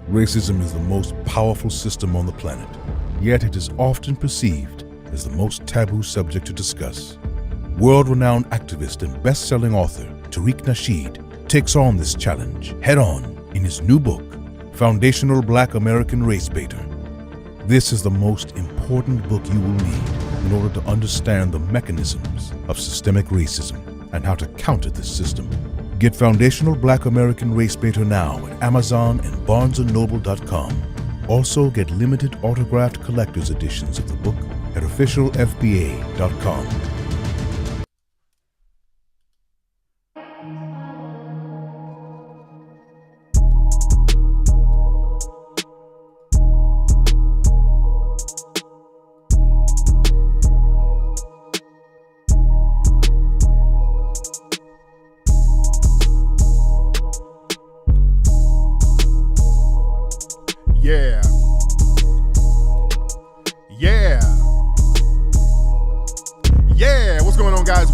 Racism is the most powerful system on the planet, yet it is often perceived as the most taboo subject to discuss. World-renowned activist and best-selling author Tariq Nasheed takes on this challenge head-on in his new book, Foundational Black American Race Baiter. This is the most important book you will need in order to understand the mechanisms of systemic racism and how to counter this system. Get Foundational Black American Race Baiter now at Amazon and BarnesandNoble.com. Also get limited autographed collector's editions of the book at officialfba.com.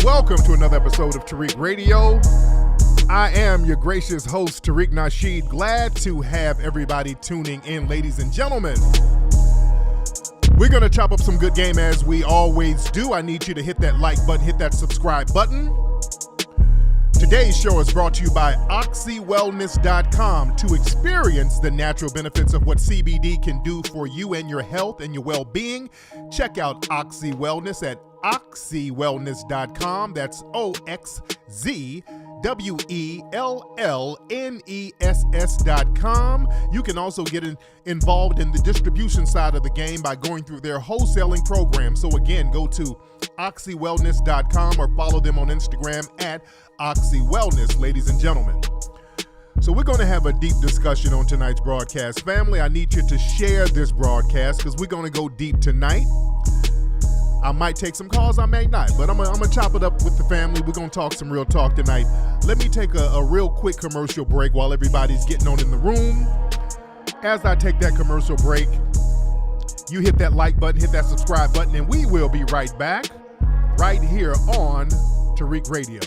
Welcome to another episode of Tariq Radio. I am your gracious host, Tariq Nasheed. Glad to have everybody tuning in, ladies and gentlemen. We're going to chop up some good game as we always do. I need you to hit that like button, hit that subscribe button. Today's show is brought to you by OxyWellness.com. To experience the natural benefits of what CBD can do for you and your health and your well-being, check out Oxy Wellness at OxyWellness.com. That's OxyWellness.com. You can also get involved in the distribution side of the game by going through their wholesaling program. So again, go to OxyWellness.com or follow them on Instagram at OxyWellness, ladies and gentlemen. So we're going to have a deep discussion on tonight's broadcast. Family, I need you to share this broadcast because we're going to go deep tonight. I might take some calls, I may not, but I'm gonna chop it up with the family. We're gonna talk some real talk tonight. Let me take a real quick commercial break while everybody's getting on in the room. As I take that commercial break, you hit that like button, hit that subscribe button, and we will be right back, right here on Tariq Radio.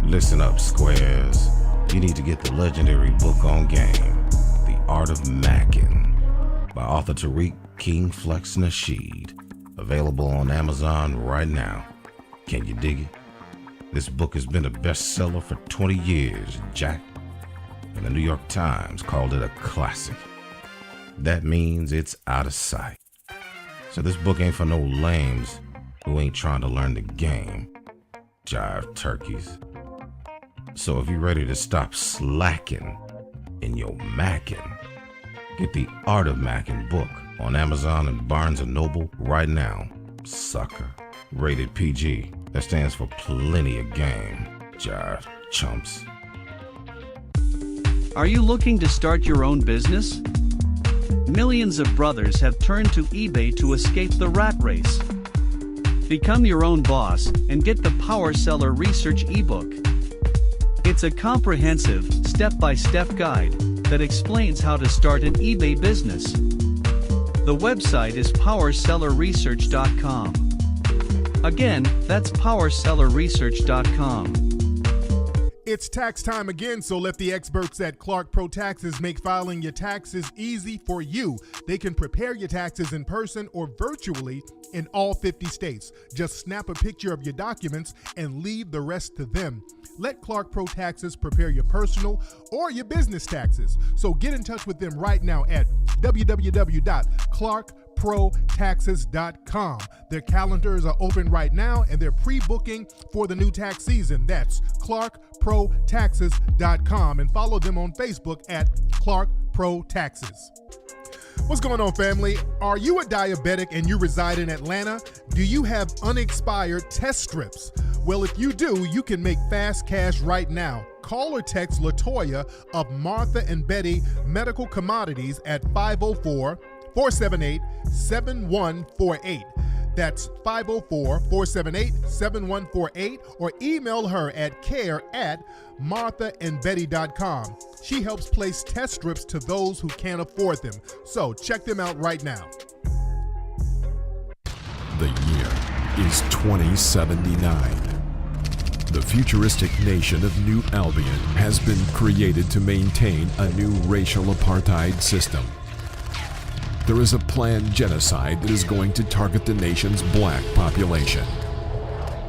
Listen up, squares. You need to get the legendary book on game, The Art of Mackin', by author Tariq King Flex Nasheed. Available on Amazon right now. Can you dig it? This book has been a bestseller for 20 years, Jack. And the New York Times called it a classic. That means it's out of sight. So this book ain't for no lames who ain't trying to learn the game. Jive turkeys. So if you're ready to stop slacking in your mackin', get the Art of Mackin' book on Amazon and Barnes & Noble right now, sucker. Rated PG. That stands for plenty of game, jive chumps. Are you looking to start your own business? Millions of brothers have turned to eBay to escape the rat race. Become your own boss and get the Power Seller Research ebook. It's a comprehensive, step-by-step guide that explains how to start an eBay business. The website is powersellerresearch.com. Again, that's powersellerresearch.com. It's tax time again, so let the experts at Clark Pro Taxes make filing your taxes easy for you. They can prepare your taxes in person or virtually in all 50 states. Just snap a picture of your documents and leave the rest to them. Let Clark Pro Taxes prepare your personal or your business taxes. So get in touch with them right now at www.clarkprotaxes.com. Their calendars are open right now and they're pre-booking for the new tax season. That's clarkprotaxes.com, and follow them on Facebook at Clark Pro Taxes. What's going on, family? Are you a diabetic and you reside in Atlanta? Do you have unexpired test strips? Well, if you do, you can make fast cash right now. Call or text LaToya of Martha and Betty Medical Commodities at 504-478-7148. That's 504-478-7148, or email her at care@marthaandbetty.com. She helps place test strips to those who can't afford them. So check them out right now. The year is 2079. The futuristic nation of New Albion has been created to maintain a new racial apartheid system. There is a planned genocide that is going to target the nation's black population.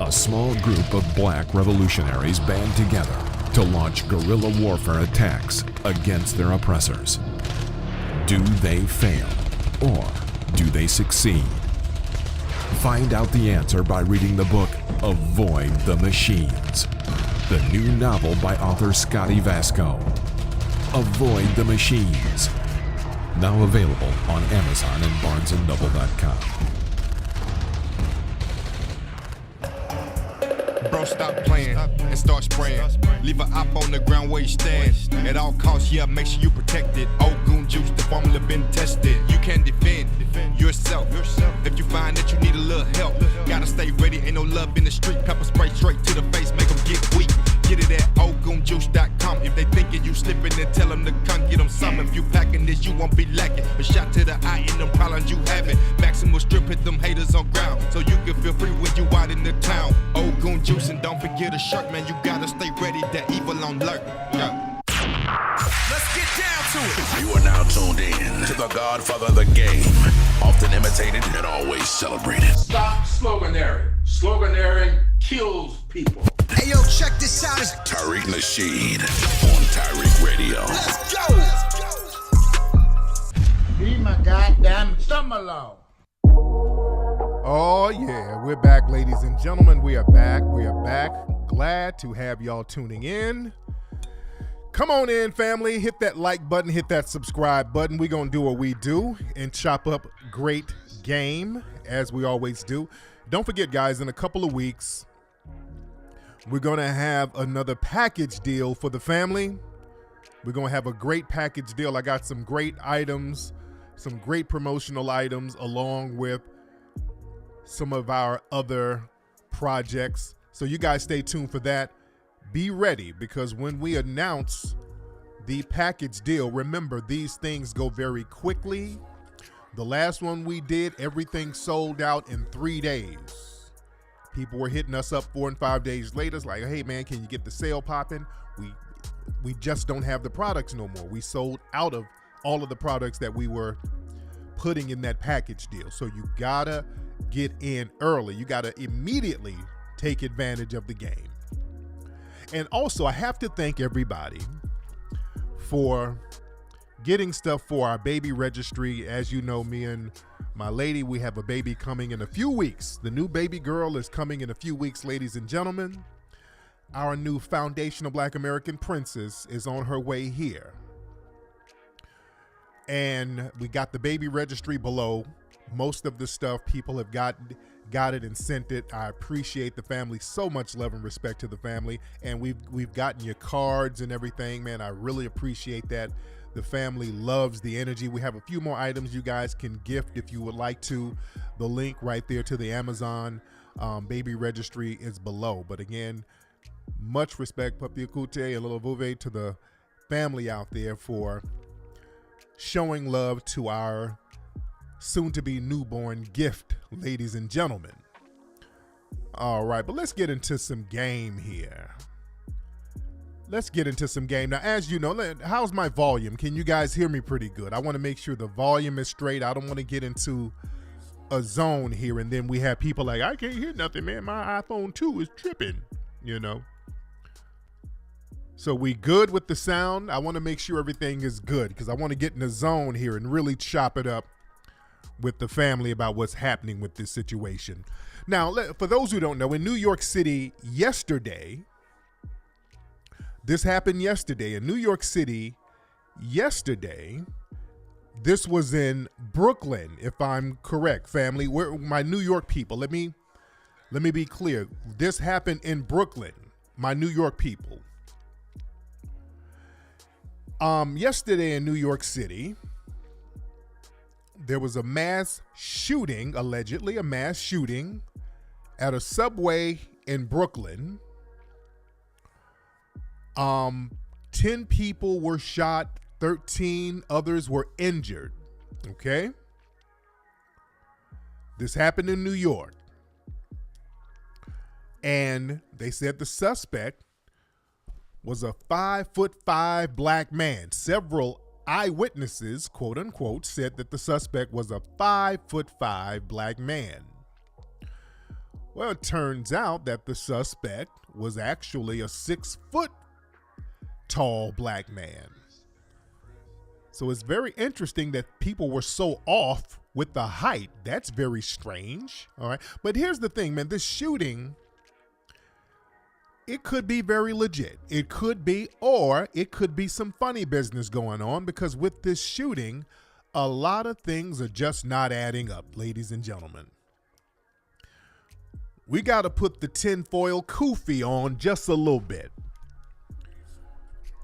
A small group of black revolutionaries band together to launch guerrilla warfare attacks against their oppressors. Do they fail, or do they succeed? Find out the answer by reading the book Avoid the Machines, the new novel by author Scotty Vasco. Avoid the Machines. Now available on Amazon and BarnesandNoble.com. Bro, stop playing and start spraying. Leave an op on the ground where you stand. At all costs, yeah, make sure you protect it. Old goon juice, the formula been tested. You can defend yourself. If you find that you need a little help, gotta stay ready. Ain't no love in the street. Pepper spray straight to the face, make them get weak. Get it at oldgoonjuice.com. If they thinking you slipping, then tell them to come get them some. If you packing this, you won't be lacking. A shot to the eye in them problems you having. Maximum strip, hit them haters on ground, so you can feel free when you out in the town. Old goon juice, and don't forget a shirt, man. You gotta stay ready. That evil on alert. Yeah. Let's get down to it. You are now tuned in to the Godfather of the game, often imitated and always celebrated. Stop sloganeering. Sloganeering kills people. Hey yo, check this out. It's Tariq Nasheed on Tariq Radio. Let's go. Leave my goddamn thumb alone. Oh, yeah. We're back, ladies and gentlemen. We are back. We are back. Glad to have y'all tuning in. Come on in, family. Hit that like button. Hit that subscribe button. We're going to do what we do and chop up great game, as we always do. Don't forget, guys, in a couple of weeks, we're going to have another package deal for the family. We're going to have a great package deal. I got some great items, some great promotional items, along with some of our other projects. So you guys stay tuned for that. Be ready, because when we announce the package deal, remember, these things go very quickly. The last one we did, everything sold out in 3 days. People were hitting us up 4 and 5 days later. It's like, hey man, can you get the sale popping? We just don't have the products no more. We sold out of all of the products that we were putting in that package deal. So you gotta get in early. You gotta immediately take advantage of the game. And also, I have to thank everybody for getting stuff for our baby registry. As you know, me and my lady, we have a baby coming in a few weeks. The new baby girl is coming in a few weeks, ladies and gentlemen. Our new foundational Black American princess is on her way here. And we got the baby registry below. Most of the stuff people have got it and sent it. I appreciate the family. So much love and respect to the family. And we've gotten your cards and everything, man. I really appreciate that. The family loves the energy. We have a few more items you guys can gift if you would like to. The link right there to the Amazon baby registry is below. But again, much respect, Papi Akute and Little Vuve, to the family out there for showing love to our soon-to-be newborn gift, ladies and gentlemen. All right, but let's get into some game here. Let's get into some game. Now, as you know, how's my volume? Can you guys hear me pretty good? I want to make sure the volume is straight. I don't want to get into a zone here, and then we have people like, I can't hear nothing, man. My iPhone 2 is tripping, you know. So we good with the sound? I want to make sure everything is good, because I want to get in the zone here and really chop it up with the family about what's happening with this situation. Now, for those who don't know, in New York City yesterday, this happened yesterday. In New York City yesterday, this was in Brooklyn, if I'm correct, family. Where my New York people, let me be clear. This happened in Brooklyn, my New York people. Yesterday in New York City, there was a mass shooting, allegedly a mass shooting, at a Subway in Brooklyn. 10 people were shot, 13 others were injured, okay? This happened in New York. And they said the suspect was a 5'5" black man. Several eyewitnesses, quote unquote, said that the suspect was a 5'5" black man. Well, it turns out that the suspect was actually a 6 foot tall black man. So it's very interesting that people were so off with the height. That's very strange. All right. But here's the thing, man, this shooting, it could be very legit. It could be, or it could be some funny business going on, because with this shooting, a lot of things are just not adding up, ladies and gentlemen. We got to put the tinfoil kufi on just a little bit.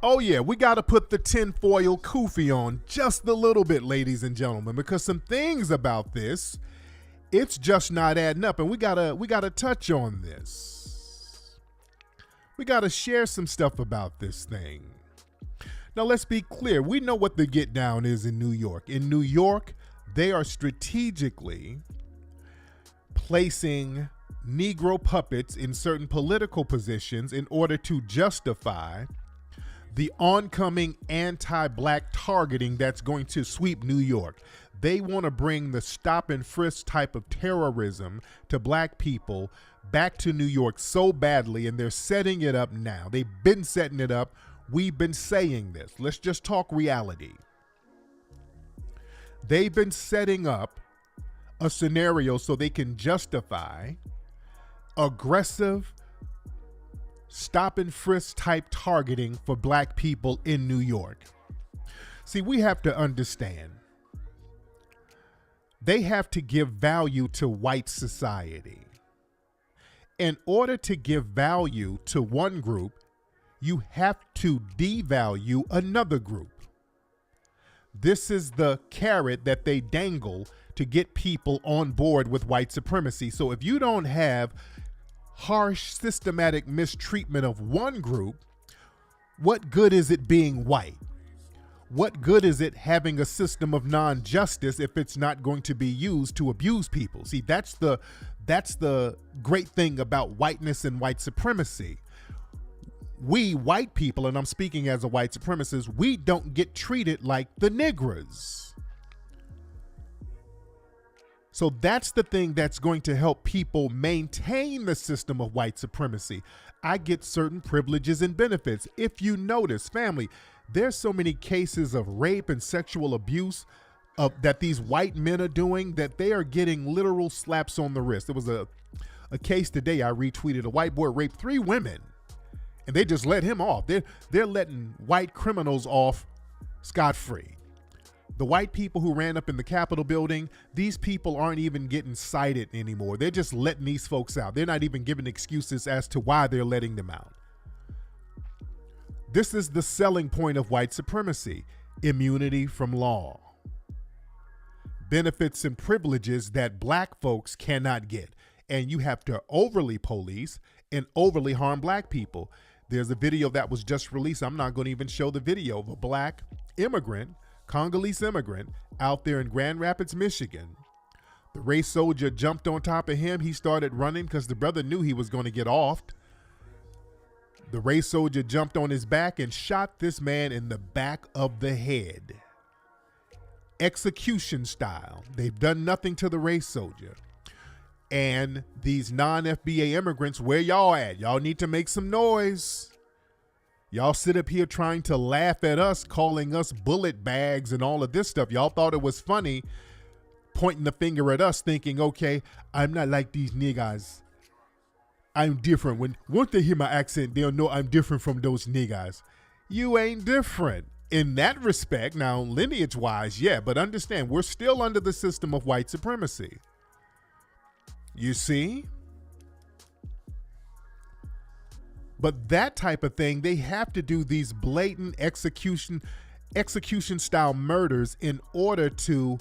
Oh yeah, we got to put the tinfoil kufi on just a little bit, ladies and gentlemen, because some things about this, it's just not adding up, and we gotta touch on this. We gotta share some stuff about this thing. Now let's be clear. We know what the get down is in New York. In New York, they are strategically placing Negro puppets in certain political positions in order to justify the oncoming anti-black targeting that's going to sweep New York. They want to bring the stop and frisk type of terrorism to black people back to New York so badly, and they're setting it up now. They've been setting it up. We've been saying this. Let's just talk reality. They've been setting up a scenario so they can justify aggressive stop and frisk type targeting for black people in New York. See, we have to understand, they have to give value to white society. In order to give value to one group, you have to devalue another group. This is the carrot that they dangle to get people on board with white supremacy. So if you don't have harsh, systematic mistreatment of one group, what good is it being white? What good is it having a system of non-justice if it's not going to be used to abuse people? See, that's the great thing about whiteness and white supremacy. We white people, and I'm speaking as a white supremacist, we don't get treated like the niggers. So that's the thing that's going to help people maintain the system of white supremacy. I get certain privileges and benefits. If you notice, family, there's so many cases of rape and sexual abuse that these white men are doing that they are getting literal slaps on the wrist. There was a case today I retweeted. A white boy raped 3 women and they just let him off. They're letting white criminals off scot-free. The white people who ran up in the Capitol building, these people aren't even getting cited anymore. They're just letting these folks out. They're not even giving excuses as to why they're letting them out. This is the selling point of white supremacy: immunity from law, benefits and privileges that black folks cannot get. And you have to overly police and overly harm black people. There's a video that was just released. I'm not going to even show the video of a black immigrant, Congolese immigrant, out there in Grand Rapids, Michigan. The race soldier jumped on top of him. He started running because the brother knew he was going to get offed. The race soldier jumped on his back and shot this man in the back of the head. Execution style. They've done nothing to the race soldier. And these non-FBA immigrants, where y'all at? Y'all need to make some noise. Y'all sit up here trying to laugh at us, calling us bullet bags and all of this stuff. Y'all thought it was funny, pointing the finger at us, thinking, okay, I'm not like these niggas. I'm different. Once they hear my accent, they'll know I'm different from those niggas. You ain't different in that respect. Now, lineage-wise, yeah, but understand, we're still under the system of white supremacy. You see? But that type of thing, they have to do these blatant execution style murders in order to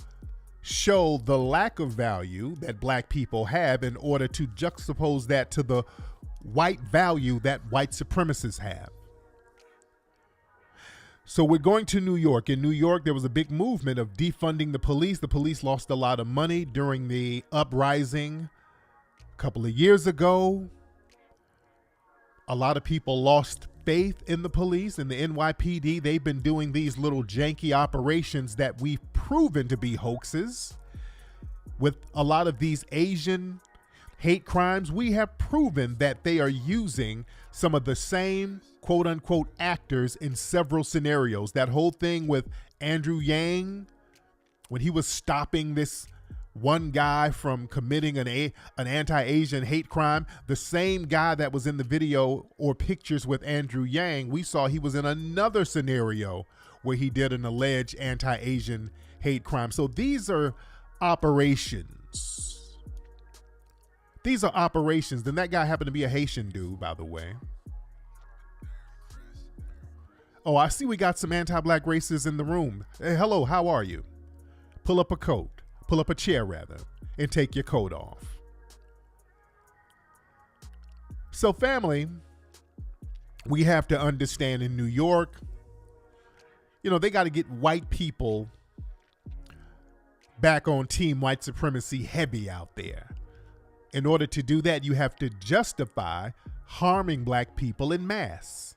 show the lack of value that black people have, in order to juxtapose that to the white value that white supremacists have. So we're going to New York. In New York, there was a big movement of defunding the police. The police lost a lot of money during the uprising a couple of years ago. A lot of people lost faith in the police and the NYPD. They've been doing these little janky operations that we've proven to be hoaxes. With a lot of these Asian hate crimes, we have proven that they are using some of the same quote unquote actors in several scenarios. That whole thing with Andrew Yang, when he was stopping this one guy from committing an anti-Asian hate crime, the same guy that was in the video or pictures with Andrew Yang, we saw he was in another scenario where he did an alleged anti-Asian hate crime. So these are operations. These are operations. Then that guy happened to be a Haitian dude, by the way. Oh, I see we got some anti-black racists in the room. Hey, hello, how are you? Pull up a coat. Pull up a chair, rather, and take your coat off. So, family, we have to understand in New York, you know, they got to get white people back on team white supremacy heavy out there. In order to do that, you have to justify harming black people en masse.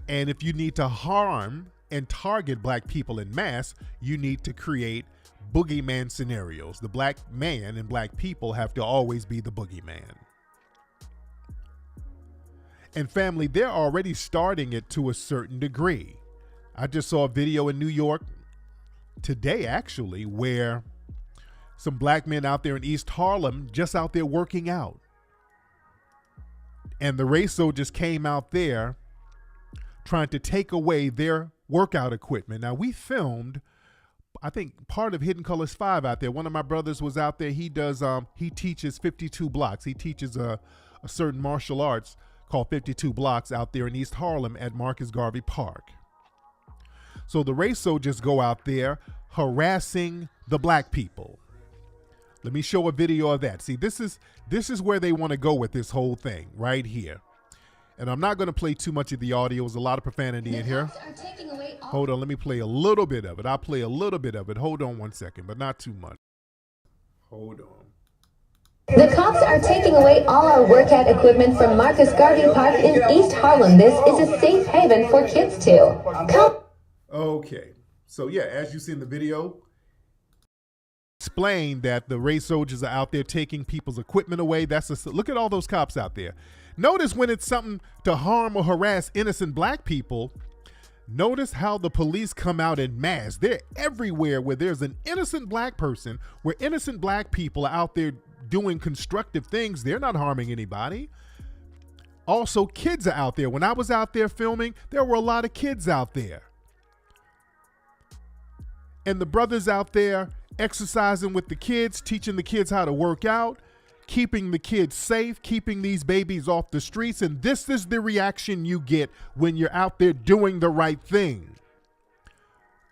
And if you need to harm and target black people en masse, you need to create boogeyman scenarios. The black man and black people have to always be the boogeyman. And family, they're already starting it to a certain degree. I just saw a video in New York today, actually, where some black men out there in East Harlem just out there working out. And the race soldiers came out there trying to take away their workout equipment. Now, we filmed, I think, part of Hidden Colors 5 out there. One of my brothers was out there. He does, he teaches 52 blocks. He teaches a certain martial arts called 52 blocks out there in East Harlem at Marcus Garvey Park. So the race soldiers go out there harassing the black people. Let me show a video of that. See, this is where they want to go with this whole thing right here. And I'm not going to play too much of the audio. There's a lot of profanity in here. Hold on, let me play a little bit of it. I'll play a little bit of it. Hold on one second, but not too much. Hold on. The cops are taking away all our workout equipment from Marcus Garvey Park in East Harlem. This is a safe haven for kids too. Okay, so yeah, as you see in the video, explain that the race soldiers are out there taking people's equipment away. Look at all those cops out there. Notice when it's something to harm or harass innocent black people, notice how the police come out en masse. They're everywhere where there's an innocent black person, where innocent black people are out there doing constructive things. They're not harming anybody. Also, kids are out there. When I was out there filming, there were a lot of kids out there. And the brothers out there exercising with the kids, teaching the kids how to work out, keeping the kids safe, keeping these babies off the streets. And this is the reaction you get when you're out there doing the right thing.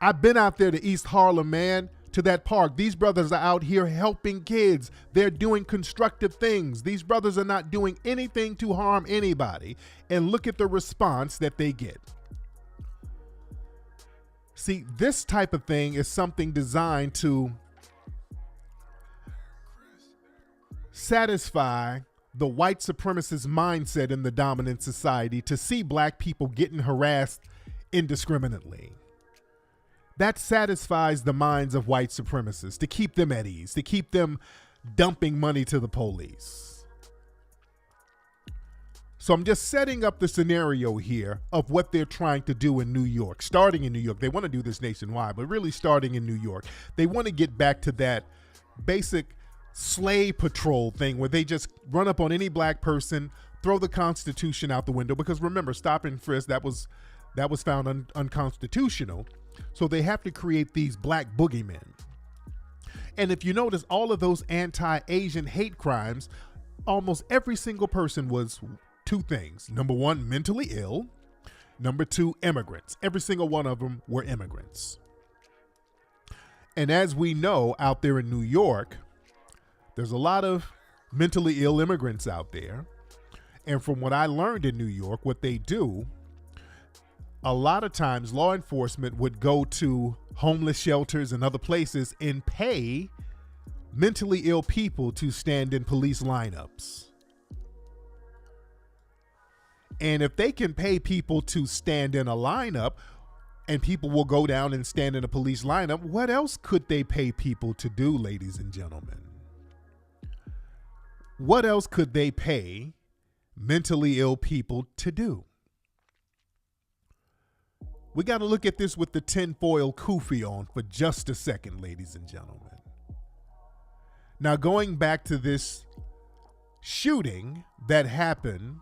I've been out there to East Harlem, man, to that park. These brothers are out here helping kids. They're doing constructive things. These brothers are not doing anything to harm anybody. And look at the response that they get. See, this type of thing is something designed to satisfy the white supremacist mindset in the dominant society to see black people getting harassed indiscriminately. That satisfies the minds of white supremacists to keep them at ease, to keep them dumping money to the police. So I'm just setting up the scenario here of what they're trying to do in New York, starting in New York. They want to do this nationwide, but really starting in New York. They want to get back to that basic slave patrol thing where they just run up on any black person, throw the Constitution out the window, because remember, stop and frisk, that was found unconstitutional. So they have to create these black boogeymen. And if you notice, all of those anti-Asian hate crimes, almost every single person was two things. Number one, mentally ill. Number two, immigrants. Every single one of them were immigrants. And as we know, out there in New York, there's a lot of mentally ill immigrants out there. And from what I learned in New York, what they do, a lot of times law enforcement would go to homeless shelters and other places and pay mentally ill people to stand in police lineups. And if they can pay people to stand in a lineup and people will go down and stand in a police lineup, what else could they pay people to do, ladies and gentlemen? What else could they pay mentally ill people to do? We got to look at this with the tinfoil kufi on for just a second, ladies and gentlemen. Now, going back to this shooting that happened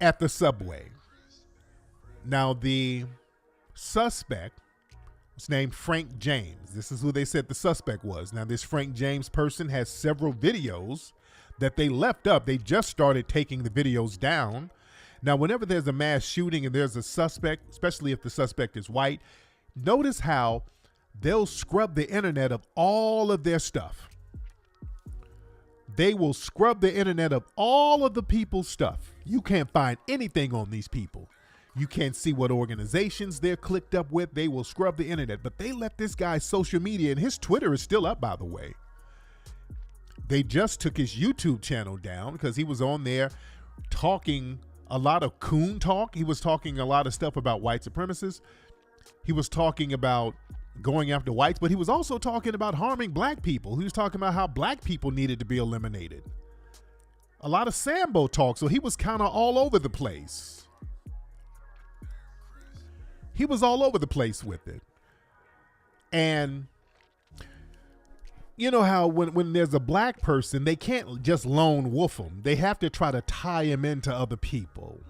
at the subway. Now, the suspect was named Frank James. This is who they said the suspect was. Now, this Frank James person has several videos that they left up. They just started taking the videos down. Now, whenever there's a mass shooting and there's a suspect, especially if the suspect is white, notice how they'll scrub the internet of all of their stuff. They will scrub the internet of all of the people's stuff. You can't find anything on these people. You can't see what organizations they're clicked up with. They will scrub the internet. But they left this guy's social media, and his Twitter is still up, by the way. They just took his YouTube channel down because he was on there talking a lot of coon talk. He was talking a lot of stuff about white supremacists. He was talking about going after whites, but he was also talking about harming black people. He was talking about how black people needed to be eliminated. A lot of Sambo talk, so he was kind of all over the place. He was all over the place with it. And you know how when there's a black person, they can't just lone wolf them. They have to try to tie him into other people.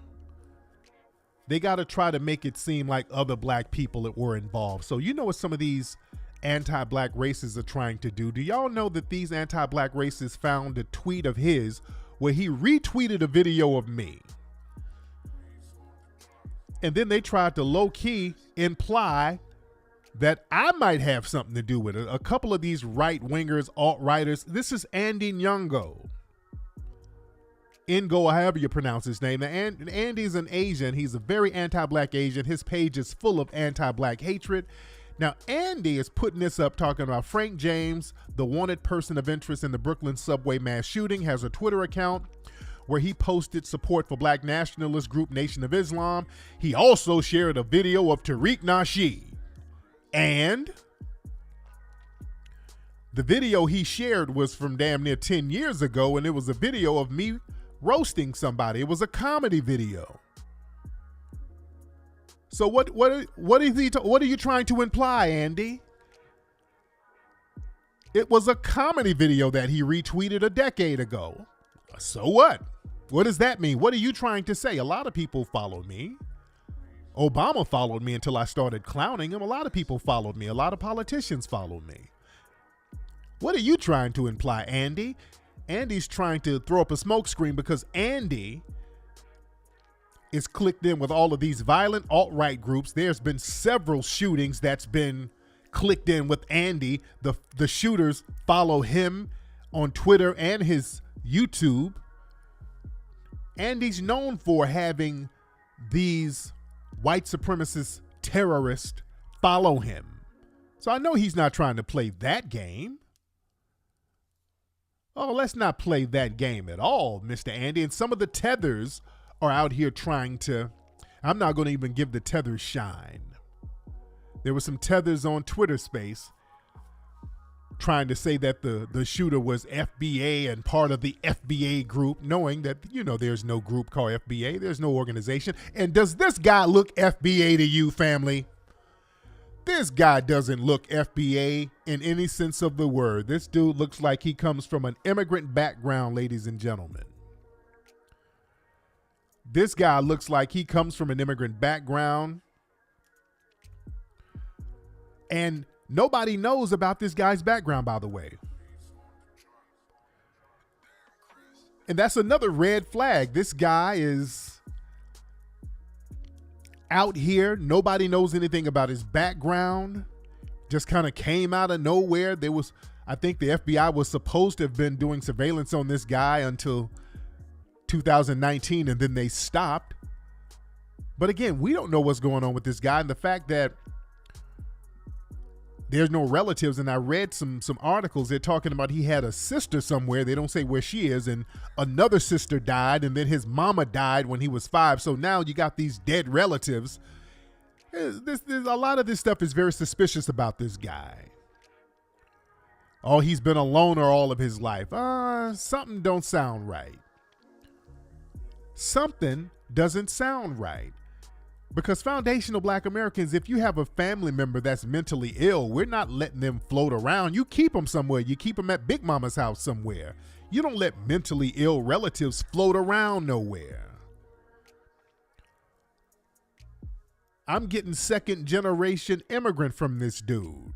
They got to try to make it seem like other black people that were involved. So you know what some of these anti-black racists are trying to do? Do y'all know that these anti-black racists found a tweet of his where he retweeted a video of me? And then they tried to low-key imply that I might have something to do with it. A couple of these right-wingers, alt-righters. This is Andy Nyong'o. Ngo, however you pronounce his name. Now, Andy's an Asian. He's a very anti-black Asian. His page is full of anti-black hatred. Now, Andy is putting this up talking about Frank James, the wanted person of interest in the Brooklyn subway mass shooting, has a Twitter account where he posted support for black nationalist group Nation of Islam. He also shared a video of Tariq Nasheed. And the video he shared was from damn near 10 years ago, and it was a video of me roasting somebody. It was a comedy video. So what are you trying to imply, Andy? It was a comedy video that he retweeted a decade ago. So what? What does that mean? What are you trying to say? A lot of people follow me. Obama followed me until I started clowning him. A lot of people followed me. A lot of politicians followed me. What are you trying to imply, Andy? Andy's trying to throw up a smokescreen because Andy is clicked in with all of these violent alt-right groups. There's been several shootings that's been clicked in with Andy. The shooters follow him on Twitter and his YouTube. Andy's known for having these white supremacist terrorists follow him. So I know he's not trying to play that game. Oh, let's not play that game at all, Mr. Andy. And some of the tethers are out here trying to, I'm not going to even give the tethers shine. There were some tethers on Twitter Space trying to say that the shooter was FBA and part of the FBA group, knowing that, you know, there's no group called FBA. There's no organization. And does this guy look FBA to you, family? This guy doesn't look FBA in any sense of the word. This dude looks like he comes from an immigrant background, ladies and gentlemen. This guy looks like he comes from an immigrant background. And nobody knows about this guy's background, by the way. And that's another red flag. This guy is out here. Nobody knows anything about his background. Just kind of came out of nowhere. I think the FBI was supposed to have been doing surveillance on this guy until 2019, and then they stopped. But again, we don't know what's going on with this guy. And the fact that there's no relatives. And I read some articles. They're talking about he had a sister somewhere. They don't say where she is. And another sister died. And then his mama died when he was 5. So now you got these dead relatives. There's a lot of this stuff is very suspicious about this guy. Oh, he's been a loner all of his life. Something don't sound right. Something doesn't sound right. Because foundational Black Americans, if you have a family member that's mentally ill, we're not letting them float around. You keep them somewhere. You keep them at Big Mama's house somewhere. You don't let mentally ill relatives float around nowhere. I'm getting second generation immigrant from this dude.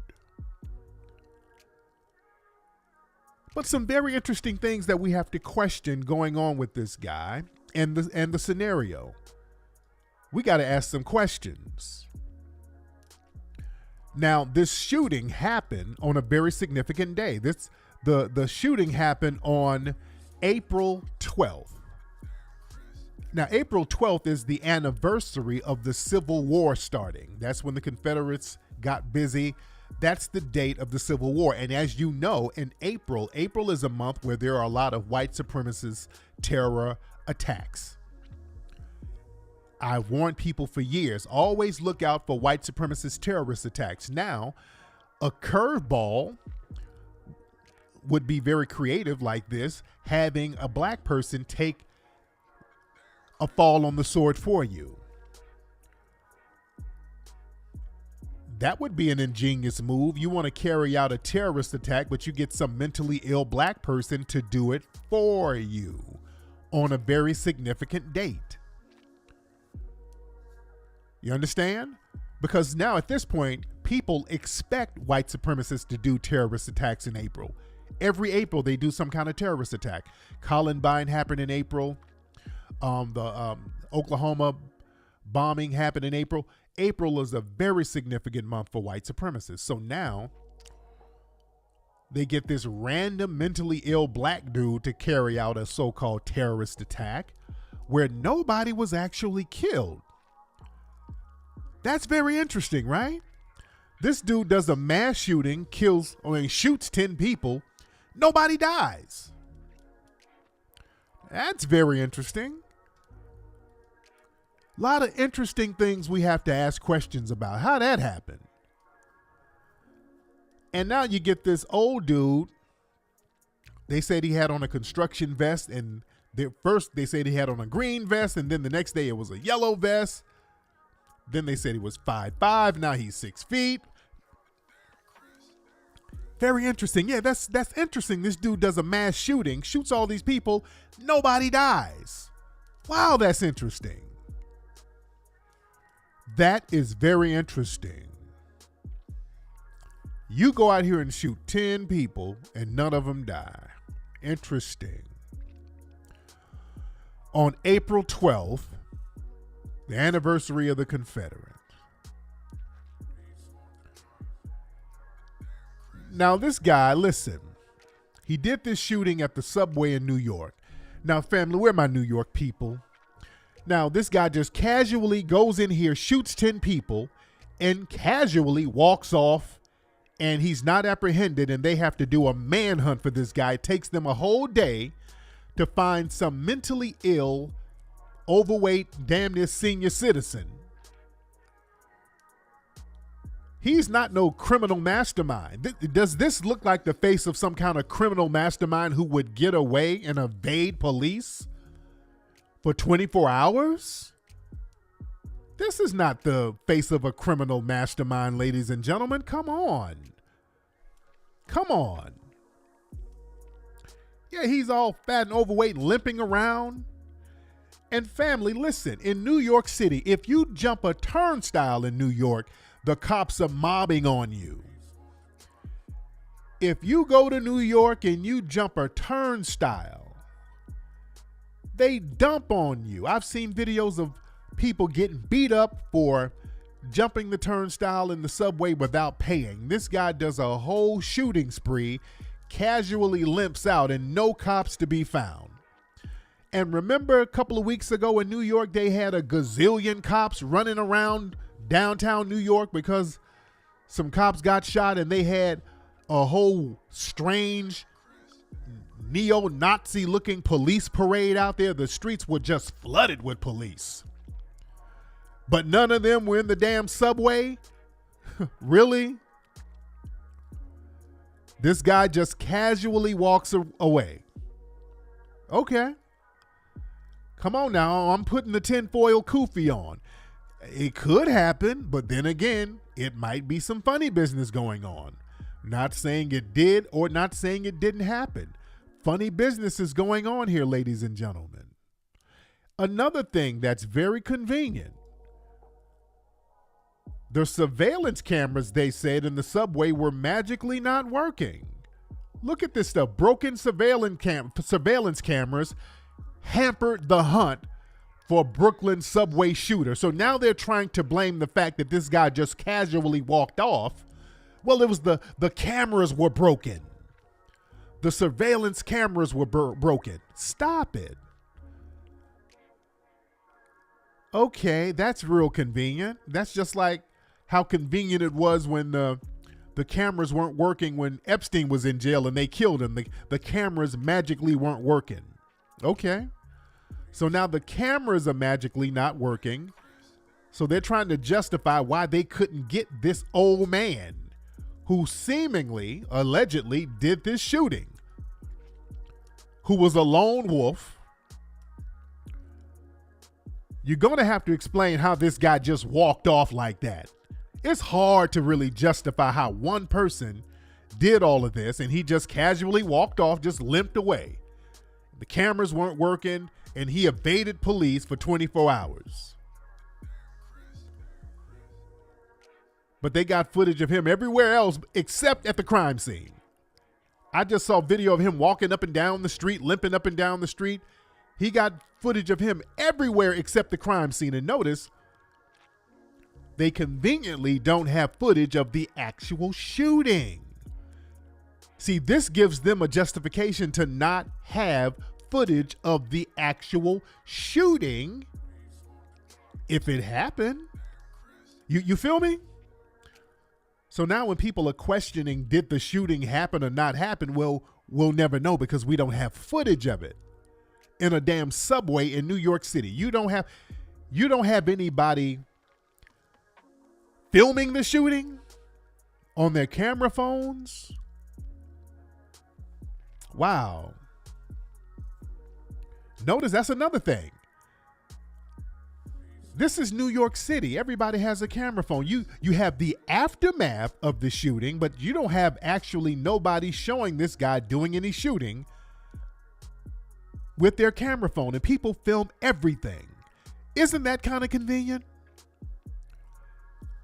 But some very interesting things that we have to question going on with this guy and the scenario. We got to ask some questions. Now, this shooting happened on a very significant day. The shooting happened on April 12th. Now, April 12th is the anniversary of the Civil War starting. That's when the Confederates got busy. That's the date of the Civil War. And as you know, in April is a month where there are a lot of white supremacist terror attacks. I've warned people for years, always look out for white supremacist terrorist attacks. Now, a curveball would be very creative like this, having a Black person take a fall on the sword for you. That would be an ingenious move. You want to carry out a terrorist attack, but you get some mentally ill Black person to do it for you on a very significant date. You understand? Because now at this point, people expect white supremacists to do terrorist attacks in April. Every April, they do some kind of terrorist attack. Columbine happened in April. The Oklahoma bombing happened in April. April is a very significant month for white supremacists. So now they get this random mentally ill Black dude to carry out a so-called terrorist attack where nobody was actually killed. That's very interesting, right? This dude does a mass shooting, shoots 10 people. Nobody dies. That's very interesting. A lot of interesting things we have to ask questions about. How that happened? And now you get this old dude. They said he had on a construction vest, and first they said he had on a green vest, and then the next day it was a yellow vest. Then they said he was 5'5". Now he's 6 feet. Very interesting. Yeah, that's interesting. This dude does a mass shooting, shoots all these people. Nobody dies. Wow, that's interesting. That is very interesting. You go out here and shoot 10 people and none of them die. Interesting. On April 12th, the anniversary of the Confederate. Now this guy, listen, he did this shooting at the subway in New York. Now family, where are my New York people? Now this guy just casually goes in here, shoots 10 people, and casually walks off, and he's not apprehended, and they have to do a manhunt for this guy. It takes them a whole day to find some mentally ill, overweight, damn near senior citizen. He's not no criminal mastermind. Does this look like the face of some kind of criminal mastermind who would get away and evade police for 24 hours? This is not the face of a criminal mastermind, ladies and gentlemen. Come on. Come on. Yeah, he's all fat and overweight, limping around. And family, listen, in New York City, if you jump a turnstile in New York, the cops are mobbing on you. If you go to New York and you jump a turnstile, they dump on you. I've seen videos of people getting beat up for jumping the turnstile in the subway without paying. This guy does a whole shooting spree, casually limps out, and no cops to be found. And remember a couple of weeks ago in New York, they had a gazillion cops running around downtown New York because some cops got shot and they had a whole strange neo-Nazi looking police parade out there. The streets were just flooded with police. But none of them were in the damn subway? Really? This guy just casually walks away. Okay. Come on now, I'm putting the tinfoil kufi on. It could happen, but then again, it might be some funny business going on. Not saying it did or not saying it didn't happen. Funny business is going on here, ladies and gentlemen. Another thing that's very convenient. The surveillance cameras, they said, in the subway were magically not working. Look at this stuff. Broken surveillance cameras hampered the hunt for Brooklyn subway shooter. So now they're trying to blame the fact that this guy just casually walked off. Well, it was the cameras were broken. The surveillance cameras were broken. Stop it. Okay, that's real convenient. That's just like how convenient it was when the cameras weren't working when Epstein was in jail and they killed him. The cameras magically weren't working. Okay. So now the cameras are magically not working. So they're trying to justify why they couldn't get this old man who seemingly, allegedly, did this shooting, who was a lone wolf. You're going to have to explain how this guy just walked off like that. It's hard to really justify how one person did all of this and he just casually walked off, just limped away. The cameras weren't working and he evaded police for 24 hours. But they got footage of him everywhere else except at the crime scene. I just saw video of him walking up and down the street, limping up and down the street. He got footage of him everywhere except the crime scene. And notice, they conveniently don't have footage of the actual shooting. See, this gives them a justification to not have footage of the actual shooting if it happened. You feel me? So now when people are questioning, did the shooting happen or not happen? Well, we'll never know because we don't have footage of it in a damn subway in New York City. You don't have anybody filming the shooting on their camera phones. Wow. Notice that's another thing. This is New York City. Everybody has a camera phone. You have the aftermath of the shooting, but you don't have actually nobody showing this guy doing any shooting with their camera phone, and people film everything. Isn't that kind of convenient?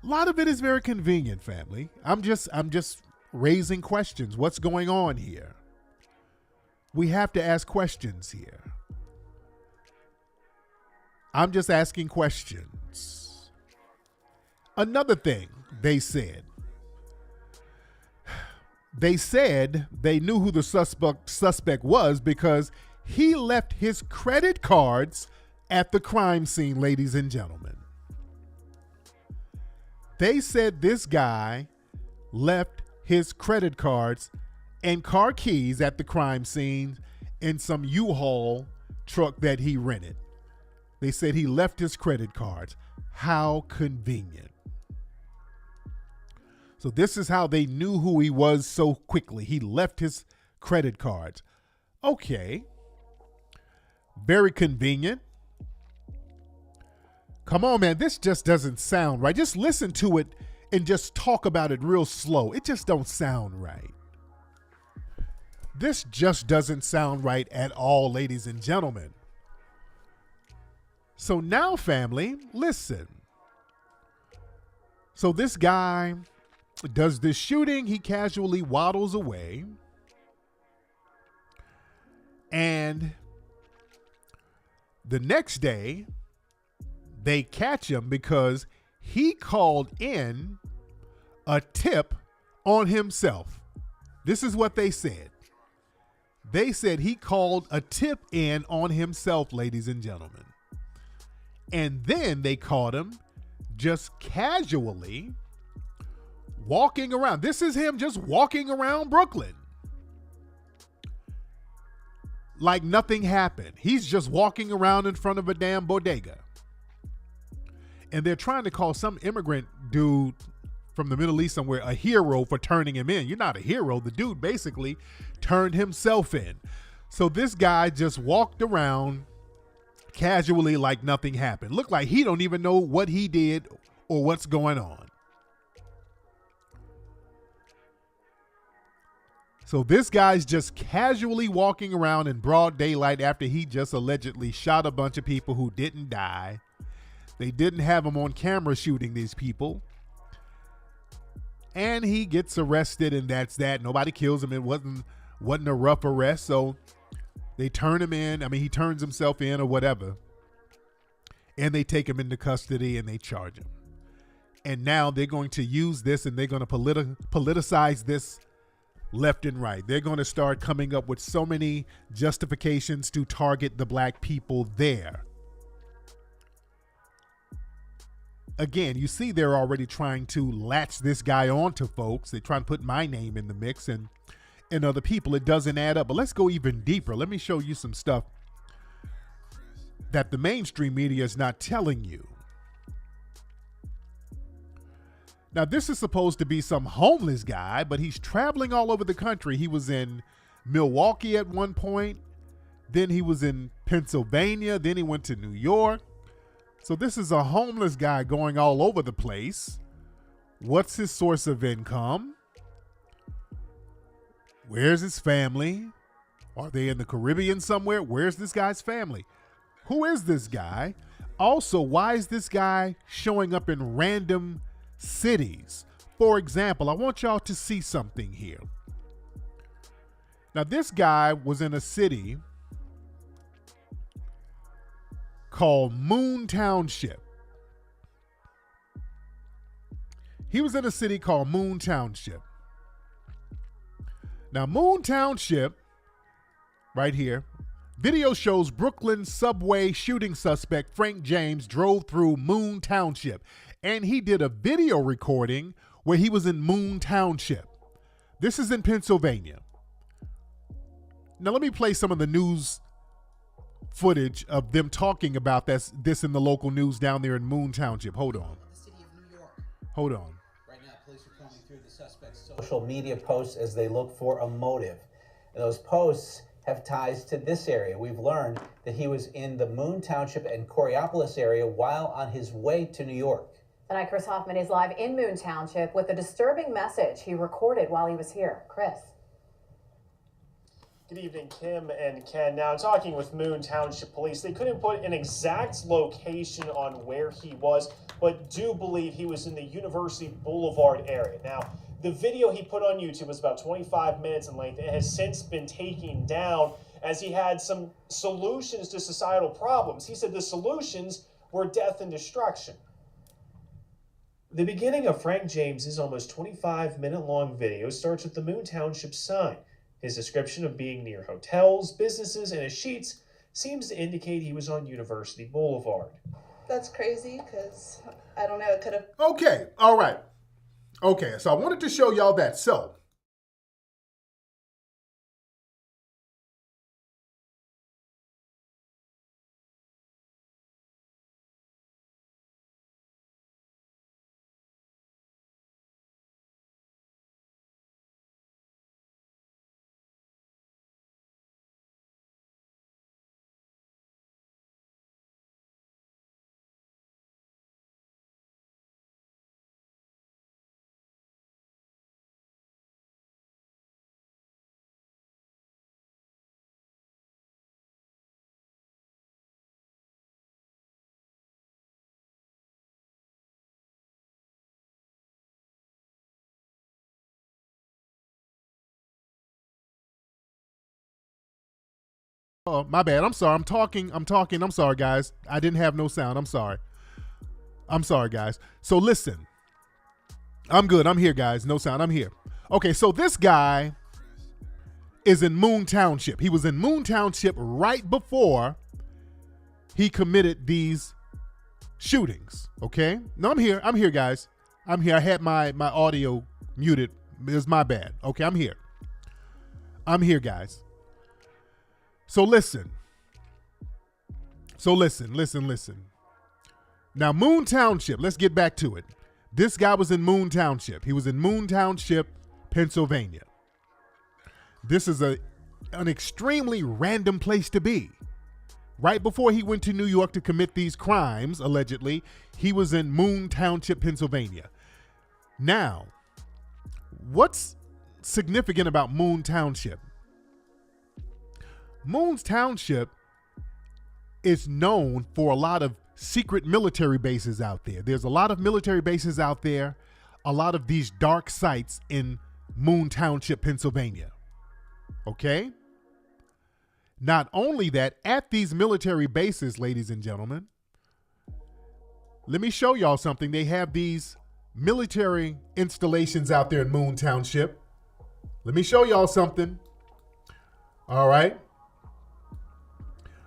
A lot of it is very convenient, family. I'm just raising questions. What's going on here? We have to ask questions here. I'm just asking questions. Another thing they said they knew who the suspect was because he left his credit cards at the crime scene, ladies and gentlemen. They said this guy left his credit cards and car keys at the crime scene in some U-Haul truck that he rented. They said he left his credit cards. How convenient. So this is how they knew who he was so quickly. He left his credit cards. Okay. Very convenient. Come on, man. This just doesn't sound right. Just listen to it and just talk about it real slow. It just don't sound right. This just doesn't sound right at all, ladies and gentlemen. So now, family, listen. So this guy does this shooting. He casually waddles away. And the next day, they catch him because he called in a tip on himself. This is what they said. They said he called a tip in on himself, ladies and gentlemen. And then they caught him just casually walking around. This is him just walking around Brooklyn like nothing happened. He's just walking around in front of a damn bodega. And they're trying to call some immigrant dude from the Middle East somewhere a hero for turning him in. You're not a hero. The dude basically turned himself in. So this guy just walked around casually like nothing happened. Looked like he don't even know what he did or what's going on. So this guy's just casually walking around in broad daylight after he just allegedly shot a bunch of people who didn't die. They didn't have him on camera shooting these people. And he gets arrested, and that's that. Nobody kills him. It wasn't a rough arrest. So they turn him in. I mean, he turns himself in or whatever. And they take him into custody and they charge him. And now they're going to use this and they're going to politicize this left and right. They're going to start coming up with so many justifications to target the black people there. Again, you see they're already trying to latch this guy onto folks. They're trying to put my name in the mix and other people. It doesn't add up. But let's go even deeper. Let me show you some stuff that the mainstream media is not telling you. Now, this is supposed to be some homeless guy, but he's traveling all over the country. He was in Milwaukee at one point. Then he was in Pennsylvania. Then he went to New York. So this is a homeless guy going all over the place. What's his source of income? Where's his family? Are they in the Caribbean somewhere? Where's this guy's family? Who is this guy? Also, why is this guy showing up in random cities? For example, I want y'all to see something here. Now, this guy was in a city called Moon Township. He was in a city called Moon Township. Now, Moon Township, right here, video shows Brooklyn subway shooting suspect Frank James drove through Moon Township. And he did a video recording where he was in Moon Township. This is in Pennsylvania. Now, let me play some of the news footage of them talking about this in the local news down there in Moon Township. Hold on. The city of New York. Hold on. Right now, police are combing through the suspect's social media posts as they look for a motive. And those posts have ties to this area. We've learned that he was in the Moon Township and Coriopolis area while on his way to New York. Tonight, Chris Hoffman is live in Moon Township with a disturbing message he recorded while he was here. Chris. Good evening, Kim and Ken. Now, talking with Moon Township Police, they couldn't put an exact location on where he was, but do believe he was in the University Boulevard area. Now, the video he put on YouTube was about 25 minutes in length. It has since been taken down as he had some solutions to societal problems. He said the solutions were death and destruction. The beginning of Frank James's almost 25-minute-long video starts with the Moon Township sign. His description of being near hotels, businesses, and his sheets seems to indicate he was on University Boulevard. That's crazy, because I don't know, it could have... Okay, all right. Okay, so I wanted to show y'all that. So, oh, my bad. I'm sorry. I'm talking. I'm sorry, guys. I didn't have no sound. I'm sorry, guys. So listen. I'm good. I'm here, guys. No sound. I'm here. Okay, so this guy is in Moon Township. He was in Moon Township right before he committed these shootings. Okay? No, I'm here. I'm here, guys. I'm here. I had my audio muted. It's my bad. Okay, I'm here. I'm here, guys. So listen. Listen. Now, Moon Township, let's get back to it. This guy was in Moon Township. He was in Moon Township, Pennsylvania. This is an extremely random place to be. Right before he went to New York to commit these crimes, allegedly, he was in Moon Township, Pennsylvania. Now, what's significant about Moon Township? Moon Township is known for a lot of secret military bases out there. There's a lot of military bases out there, a lot of these dark sites in Moon Township, Pennsylvania. Okay? Not only that, at these military bases, ladies and gentlemen, let me show y'all something. They have these military installations out there in Moon Township. Let me show y'all something. All right.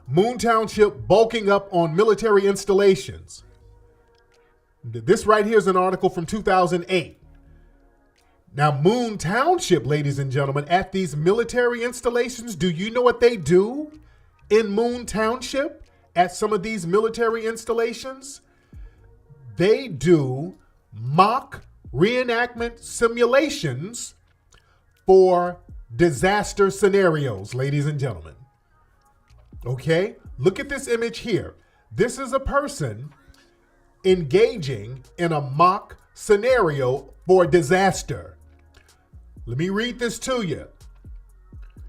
Moon Township bulking up on military installations. This right here is an article from 2008. Now, Moon Township, ladies and gentlemen, at these military installations, do you know what they do in Moon Township at some of these military installations? They do mock reenactment simulations for disaster scenarios, ladies and gentlemen. Okay, look at this image here. This is a person engaging in a mock scenario for disaster. Let me read this to you.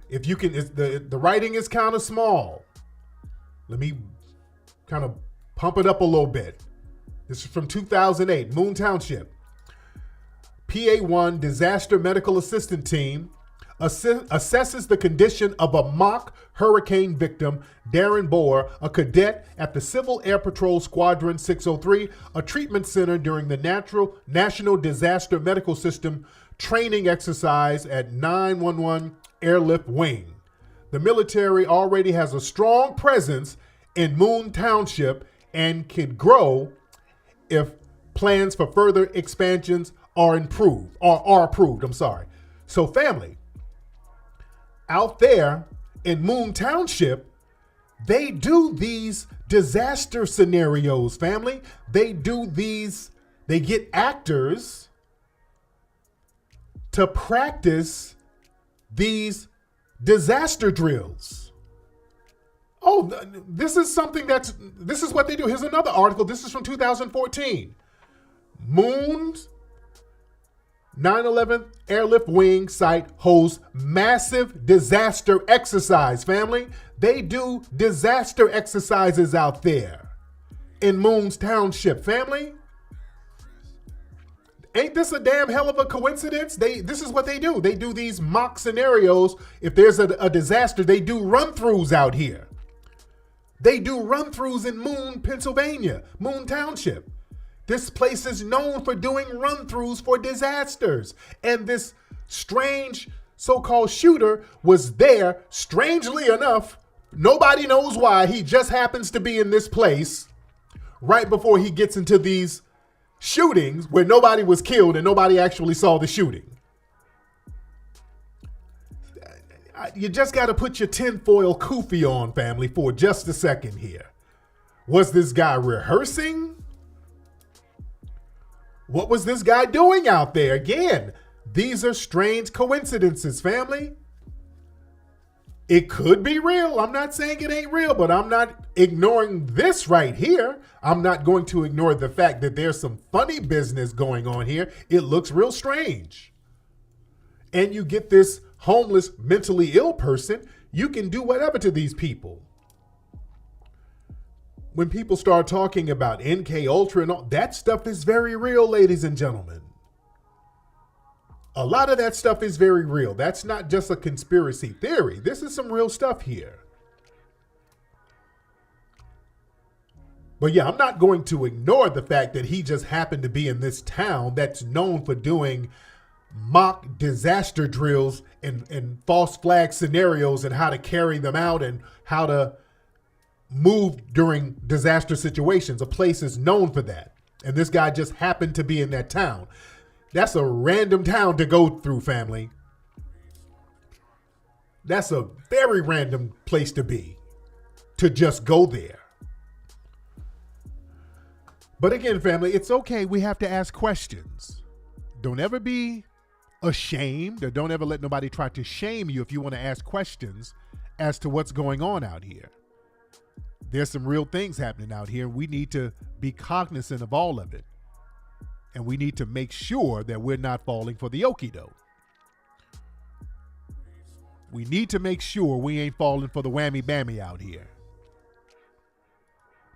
If you can, the writing is kind of small. Let me kind of pump it up a little bit. This is from 2008, Moon Township. PA1 Disaster Medical Assistant Team assesses the condition of a mock hurricane victim, Darren Boer, a cadet at the Civil Air Patrol Squadron 603, a treatment center during the National Disaster Medical System training exercise at 911 Airlift Wing. The military already has a strong presence in Moon Township and could grow if plans for further expansions are approved. So family, out there in Moon Township, they do these disaster scenarios, family. They get actors to practice these disaster drills. Oh, this is what they do. Here's another article. This is from 2014. Moon's 9/11 Airlift Wing site hosts massive disaster exercise, family. They do disaster exercises out there in Moon's Township, family. Ain't this a damn hell of a coincidence? This is what they do. They do these mock scenarios. If there's a disaster, they do run-throughs out here. They do run-throughs in Moon, Pennsylvania, Moon Township. This place is known for doing run-throughs for disasters. And this strange so-called shooter was there, strangely enough, nobody knows why. He just happens to be in this place right before he gets into these shootings where nobody was killed and nobody actually saw the shooting. You just got to put your tinfoil kufi on, family, for just a second here. Was this guy rehearsing? What was this guy doing out there? Again, these are strange coincidences, family. It could be real. I'm not saying it ain't real, but I'm not ignoring this right here. I'm not going to ignore the fact that there's some funny business going on here. It looks real strange. And you get this homeless, mentally ill person, you can do whatever to these people. When people start talking about NK Ultra and all, that stuff is very real, ladies and gentlemen. A lot of that stuff is very real. That's not just a conspiracy theory. This is some real stuff here. But yeah, I'm not going to ignore the fact that he just happened to be in this town that's known for doing mock disaster drills and false flag scenarios and how to carry them out and how to move during disaster situations. A place is known for that. And this guy just happened to be in that town. That's a random town to go through, family. That's a very random place to be, to just go there. But again, family, it's okay. We have to ask questions. Don't ever be ashamed, or don't ever let nobody try to shame you if you want to ask questions as to what's going on out here. There's some real things happening out here. We need to be cognizant of all of it. And we need to make sure that we're not falling for the okie-doke. We need to make sure we ain't falling for the whammy-bammy out here.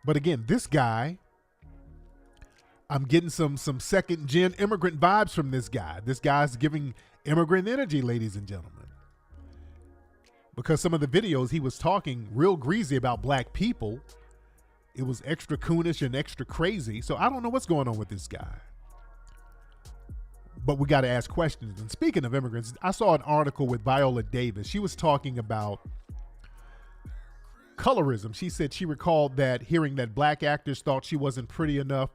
But again, this guy, I'm getting some second-gen immigrant vibes from this guy. This guy's giving immigrant energy, ladies and gentlemen. Because some of the videos, he was talking real greasy about black people. It was extra coonish and extra crazy. So I don't know what's going on with this guy. But we got to ask questions. And speaking of immigrants, I saw an article with Viola Davis. She was talking about colorism. She said she recalled that hearing that black actors thought she wasn't pretty enough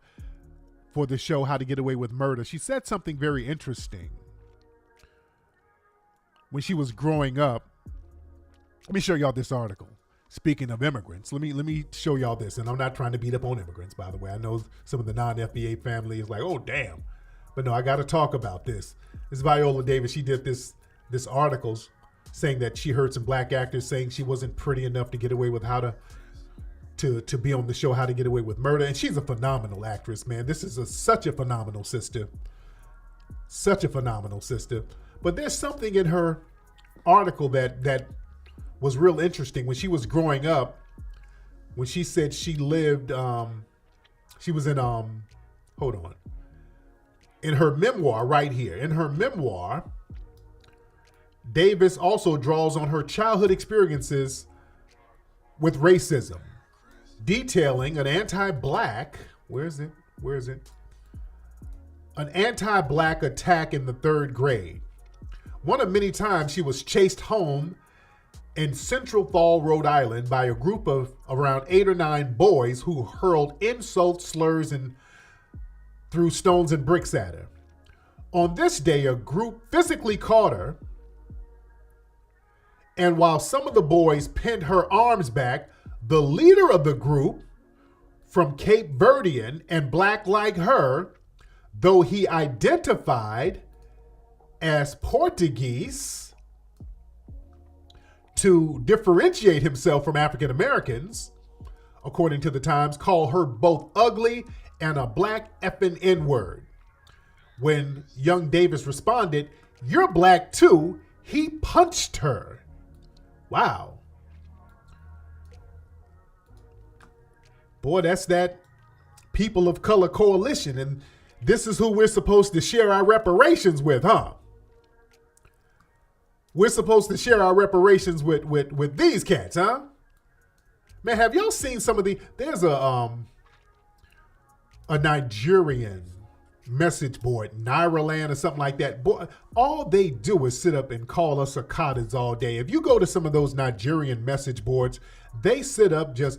for the show How to Get Away with Murder. She said something very interesting. When she was growing up, let me show y'all this article. Speaking of immigrants, let me show y'all this. And I'm not trying to beat up on immigrants, by the way. I know some of the non-FBA family is like, oh, damn. But no, I got to talk about this. This is Viola Davis. She did this article saying that she heard some black actors saying she wasn't pretty enough to get away with how to be on the show How to Get Away with Murder. And she's a phenomenal actress, man. This is such a phenomenal sister. Such a phenomenal sister. But there's something in her article that was real interesting. When she was growing up, when she said she lived, she was in, hold on. In her memoir right here, in her memoir, Davis also draws on her childhood experiences with racism, detailing an anti-black, where is it? An anti-black attack in the 3rd grade. One of many times she was chased home in Central Fall, Rhode Island by a group of around 8 or 9 boys who hurled insults, slurs, and threw stones and bricks at her. On this day, a group physically caught her, and while some of the boys pinned her arms back, the leader of the group, from Cape Verdean and black like her, though he identified as Portuguese to differentiate himself from African Americans, according to the Times, called her both ugly and a black effing N-word. When young Davis responded, "You're black too," he punched her. Wow. Boy, that's that people of color coalition. And this is who we're supposed to share our reparations with, huh? We're supposed to share our reparations with these cats, huh? Man, have y'all seen some of there's a Nigerian message board, Nairaland or something like that. Boy, all they do is sit up and call us Akatas all day. If you go to some of those Nigerian message boards, they sit up just,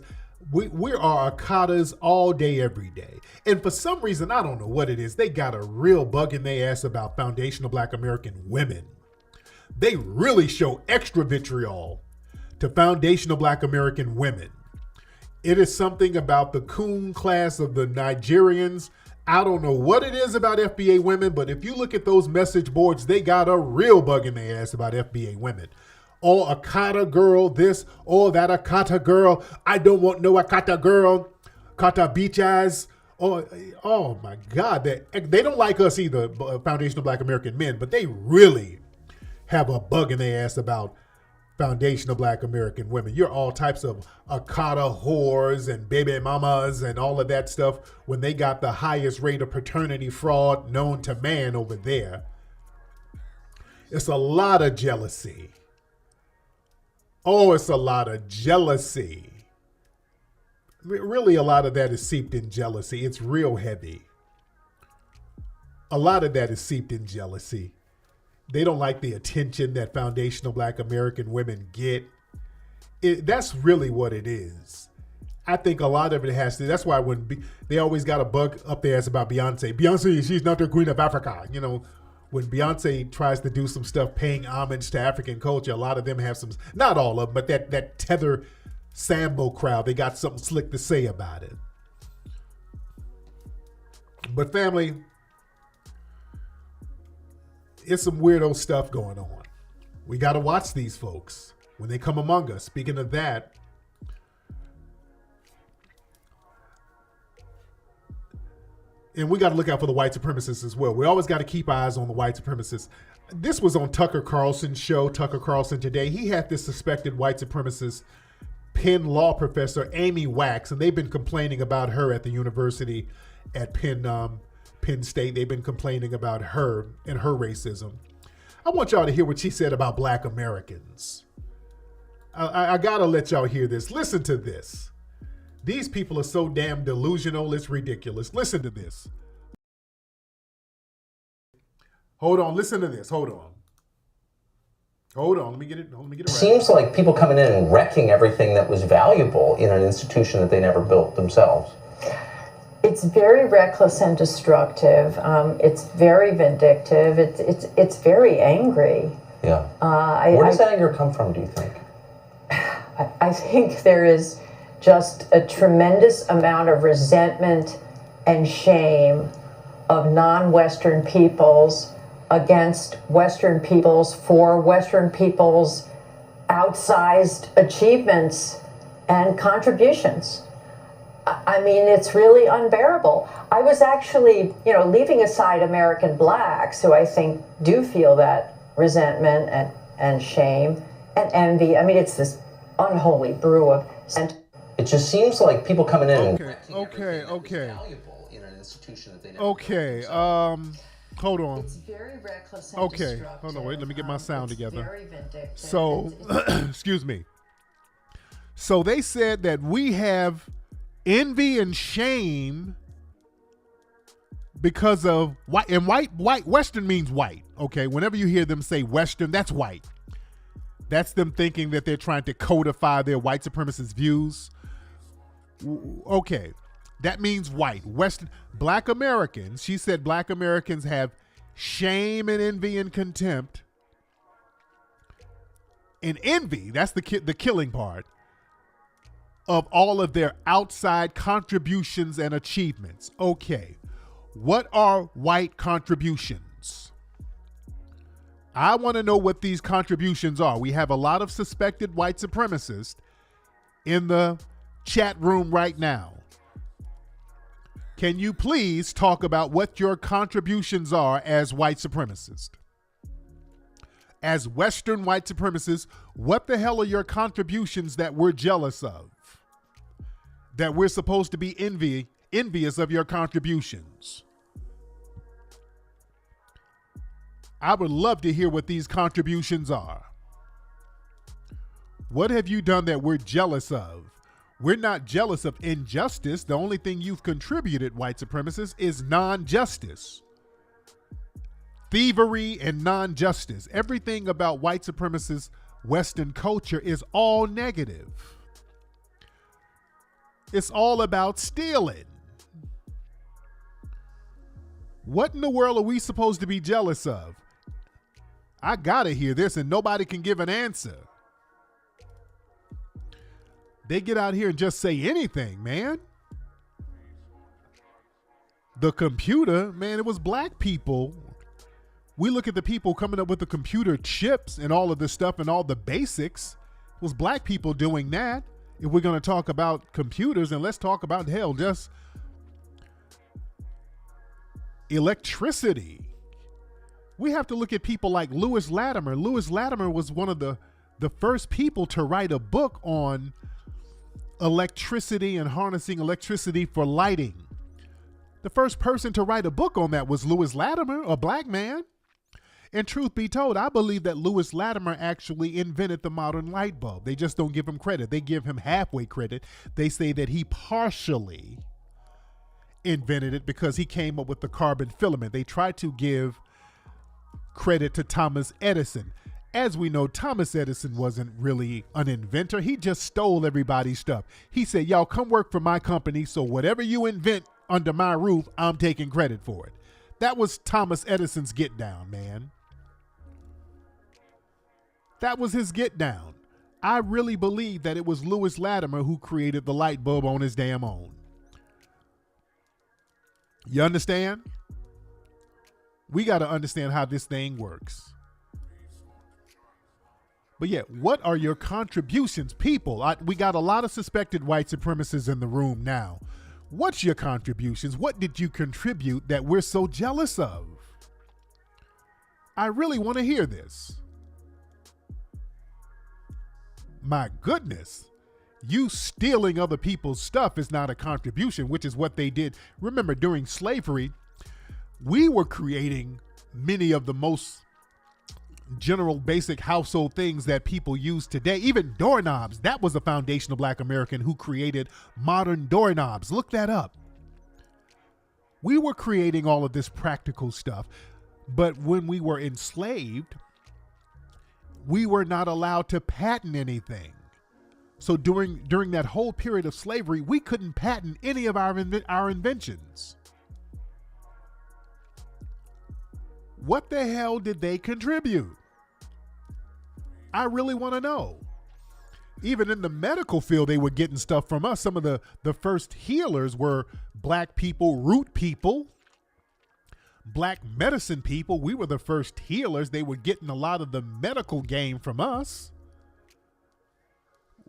we are Akatas all day, every day. And for some reason, I don't know what it is, they got a real bug in their ass about foundational Black American women. They really show extra vitriol to foundational Black American women. It is something about the coon class of the Nigerians. I don't know what it is about FBA women, but if you look at those message boards, they got a real bug in their ass about FBA women. Oh, Akata girl this, oh, that Akata girl. I don't want no Akata girl. Akata beach ass. Oh my God. They don't like us either, foundational Black American men, but they really have a bug in their ass about foundational Black American women. You're all types of Akata whores and baby mamas and all of that stuff when they got the highest rate of paternity fraud known to man over there. It's a lot of jealousy. Oh, it's a lot of jealousy. Really, a lot of that is seeped in jealousy. It's real heavy. A lot of that is seeped in jealousy. They don't like the attention that foundational Black American women get. That's really what it is. I think a lot of it has to. That's why when they always got a bug up their ass about Beyonce. Beyonce, she's not the queen of Africa. You know, when Beyonce tries to do some stuff paying homage to African culture, a lot of them have some, not all of them, but that tether Sambo crowd, they got something slick to say about it. But family, it's some weirdo stuff going on. We got to watch these folks when they come among us. Speaking of that, and we got to look out for the white supremacists as well. We always got to keep eyes on the white supremacists. This was on Tucker Carlson's show, Tucker Carlson Today. He had this suspected white supremacist Penn law professor, Amy Wax, and they've been complaining about her at the university at Penn State. They've been complaining about her and her racism. I want y'all to hear what she said about black Americans. I got to let y'all hear this. Listen to this. These people are so damn delusional, it's ridiculous. Listen to this. Hold on, listen to this. Hold on. Let me get it right. Seems like people coming in and wrecking everything that was valuable in an institution that they never built themselves. It's very reckless and destructive. It's very vindictive. It's very angry. Yeah. Where does that anger come from, do you think? I think there is just a tremendous amount of resentment and shame of non-Western peoples against Western peoples for Western peoples' outsized achievements and contributions. I mean, it's really unbearable. I was actually, leaving aside American blacks, who I think do feel that resentment and shame and envy. I mean, it's this unholy brew of... It just seems like people coming in Okay. valuable in an institution that they never Okay, hold on. It's very reckless and Okay, destructive. hold on, wait, let me get my sound It's together. very vindictive. So, excuse me. So they said that we have envy and shame because of white, and white, Western means white, okay? Whenever you hear them say Western, that's white. That's them thinking that they're trying to codify their white supremacist views. Okay, that means white. Western, black Americans, she said black Americans have shame and envy and contempt. And envy, that's the killing part, of all of their outside contributions and achievements. Okay, what are white contributions? I want to know what these contributions are. We have a lot of suspected white supremacists in the chat room right now. Can you please talk about what your contributions are as white supremacists? As Western white supremacists, what the hell are your contributions that we're jealous of? That we're supposed to be envious of your contributions? I would love to hear what these contributions are. What have you done that we're jealous of? We're not jealous of injustice. The only thing you've contributed, white supremacists, is non-justice. Thievery and non-justice. Everything about white supremacist Western culture is all negative. It's all about stealing. What in the world are we supposed to be jealous of? I gotta hear this, and nobody can give an answer. They get out here and just say anything, man. The computer, man, it was black people. We look at the people coming up with the computer chips and all of this stuff and all the basics. It was black people doing that. If we're going to talk about computers, and let's talk about, hell, just electricity. We have to look at people like Lewis Latimer. Lewis Latimer was one of the first people to write a book on electricity and harnessing electricity for lighting. The first person to write a book on that was Lewis Latimer, a black man. And truth be told, I believe that Lewis Latimer actually invented the modern light bulb. They just don't give him credit. They give him halfway credit. They say that he partially invented it because he came up with the carbon filament. They try to give credit to Thomas Edison. As we know, Thomas Edison wasn't really an inventor. He just stole everybody's stuff. He said, y'all come work for my company, so whatever you invent under my roof, I'm taking credit for it. That was Thomas Edison's get down, man. That was his get down. I really believe that it was Lewis Latimer who created the light bulb on his damn own. You understand? We got to understand how this thing works. But yeah, what are your contributions, people? We got a lot of suspected white supremacists in the room now. What's your contributions? What did you contribute that we're so jealous of? I really want to hear this. My goodness, you stealing other people's stuff is not a contribution, which is what they did. Remember, during slavery, we were creating many of the most general basic household things that people use today. Even doorknobs. That was a foundational Black American who created modern doorknobs. Look that up. We were creating all of this practical stuff, but when we were enslaved, we were not allowed to patent anything. So during that whole period of slavery, we couldn't patent any of our inventions. What the hell did they contribute? I really want to know. Even in the medical field, they were getting stuff from us. Some of the first healers were Black people, root people, Black medicine people. We were the first healers. They were getting a lot of the medical game from us.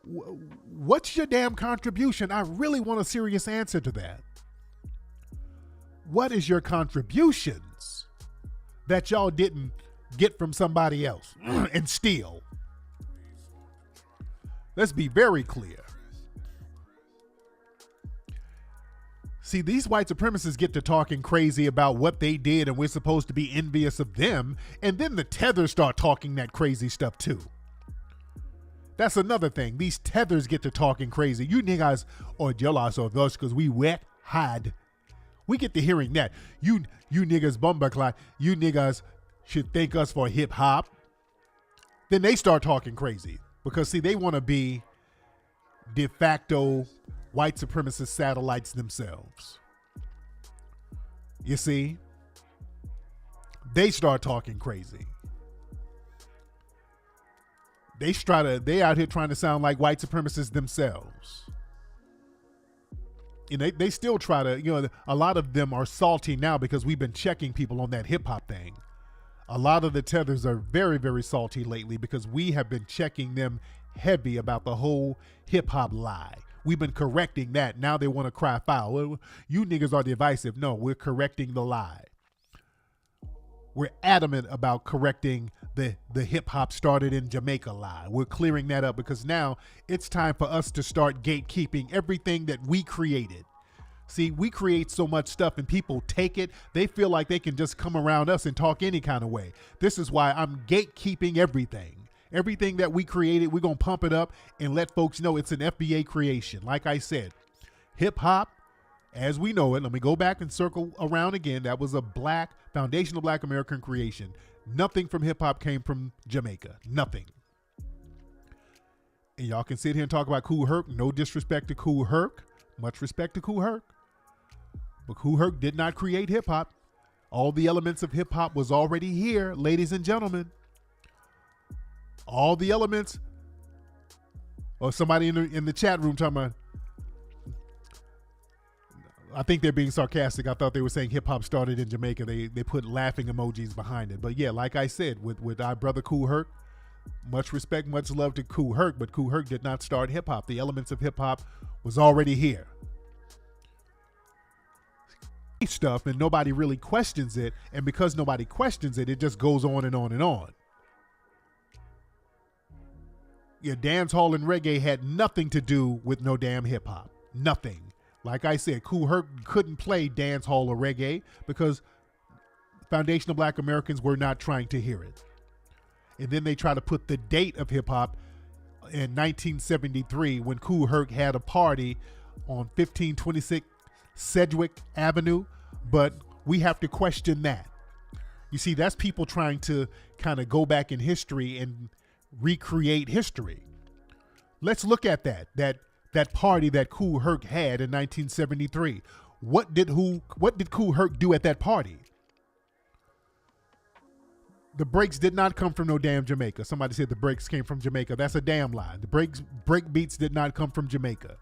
What's your damn contribution? I really want a serious answer to that. What is your contributions that y'all didn't get from somebody else and steal? Let's be very clear. See, these white supremacists get to talking crazy about what they did and we're supposed to be envious of them, and then the tethers start talking that crazy stuff too. That's another thing. These tethers get to talking crazy. You niggas are jealous of us because we wet hide. We get to hearing that. You niggas bumberclot, you niggas should thank us for hip hop. Then they start talking crazy because see, they want to be de facto white supremacist satellites themselves. You see, they start talking crazy. They out here trying to sound like white supremacists themselves. And they still try to, a lot of them are salty now because we've been checking people on that hip hop thing. A lot of the tethers are very, very salty lately because we have been checking them heavy about the whole hip hop lie. We've been correcting that. Now they want to cry foul. Well, you niggas are divisive. No, we're correcting the lie. We're adamant about correcting the hip hop started in Jamaica lie. We're clearing that up because now it's time for us to start gatekeeping everything that we created. See, we create so much stuff and people take it. They feel like they can just come around us and talk any kind of way. This is why I'm gatekeeping everything. Everything that we created, we're going to pump it up and let folks know it's an FBA creation. Like I said, hip hop, as we know it, let me go back and circle around again. That was a foundational Black American creation. Nothing from hip hop came from Jamaica. Nothing. And y'all can sit here and talk about Kool Herc. No disrespect to Kool Herc. Much respect to Kool Herc. But Kool Herc did not create hip hop. All the elements of hip hop was already here, ladies and gentlemen. All the elements. Or somebody in the chat room talking about, I think they're being sarcastic. I thought they were saying hip hop started in Jamaica. They put laughing emojis behind it. But yeah, like I said, with our brother Kool Herc, much respect, much love to Kool Herc, but Kool Herc did not start hip hop. The elements of hip hop was already here. Stuff, and nobody really questions it, and because nobody questions it, it just goes on and on and on. Yeah, dance hall and reggae had nothing to do with no damn hip hop. Nothing. Like I said, Kool Herc couldn't play dance hall or reggae because foundational Black Americans were not trying to hear it. And then they try to put the date of hip hop in 1973 when Kool Herc had a party on 1526 Sedgwick Avenue, but we have to question that. You see, that's people trying to kind of go back in history and recreate history. Let's look at that party that Kool Herc had in 1973. What did Kool Herc do at that party? The breaks did not come from no damn Jamaica. Somebody said the breaks came from Jamaica. That's a damn lie. The break beats did not come from Jamaica.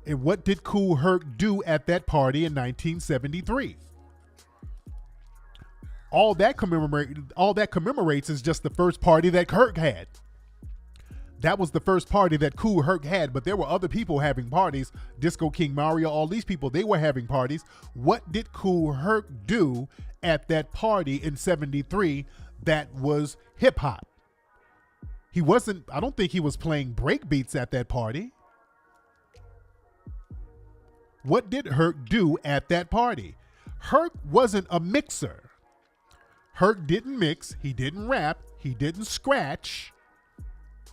And what did Kool Herc do at that party in 1973? All that commemorates is just the first party that Herc had. That was the first party that Kool Herc had, but there were other people having parties. Disco King Mario, all these people, they were having parties. What did Kool Herc do at that party in 73 that was hip hop? I don't think he was playing break beats at that party. What did Herc do at that party? Herc wasn't a mixer. Herc didn't mix, he didn't rap, he didn't scratch.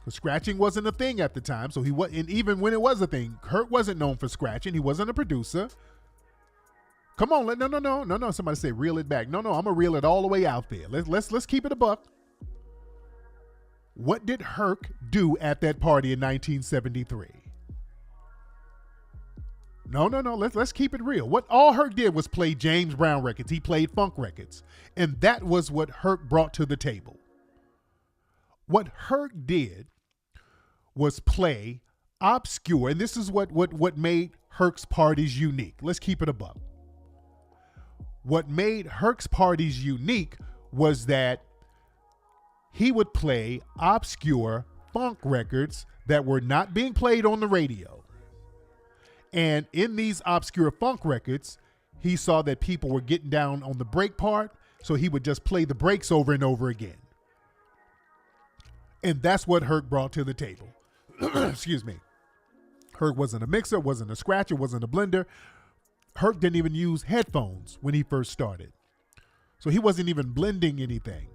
Scratching wasn't a thing at the time, so and even when it was a thing, Herc wasn't known for scratching. He wasn't a producer. Come on, no. Somebody say reel it back. No, I'm gonna reel it all the way out there. Let's keep it a buck. What did Herc do at that party in 1973? No. Let's keep it real. What all Herc did was play James Brown records. He played funk records, and that was what Herc brought to the table. What Herc did was play obscure, and this is what made Herc's parties unique. Let's keep it a buck. What made Herc's parties unique was that he would play obscure funk records that were not being played on the radio. And in these obscure funk records, he saw that people were getting down on the break part, so he would just play the breaks over and over again. And that's what Herc brought to the table. Excuse me. Herc wasn't a mixer, wasn't a scratcher, wasn't a blender. Herc didn't even use headphones when he first started. So he wasn't even blending anything.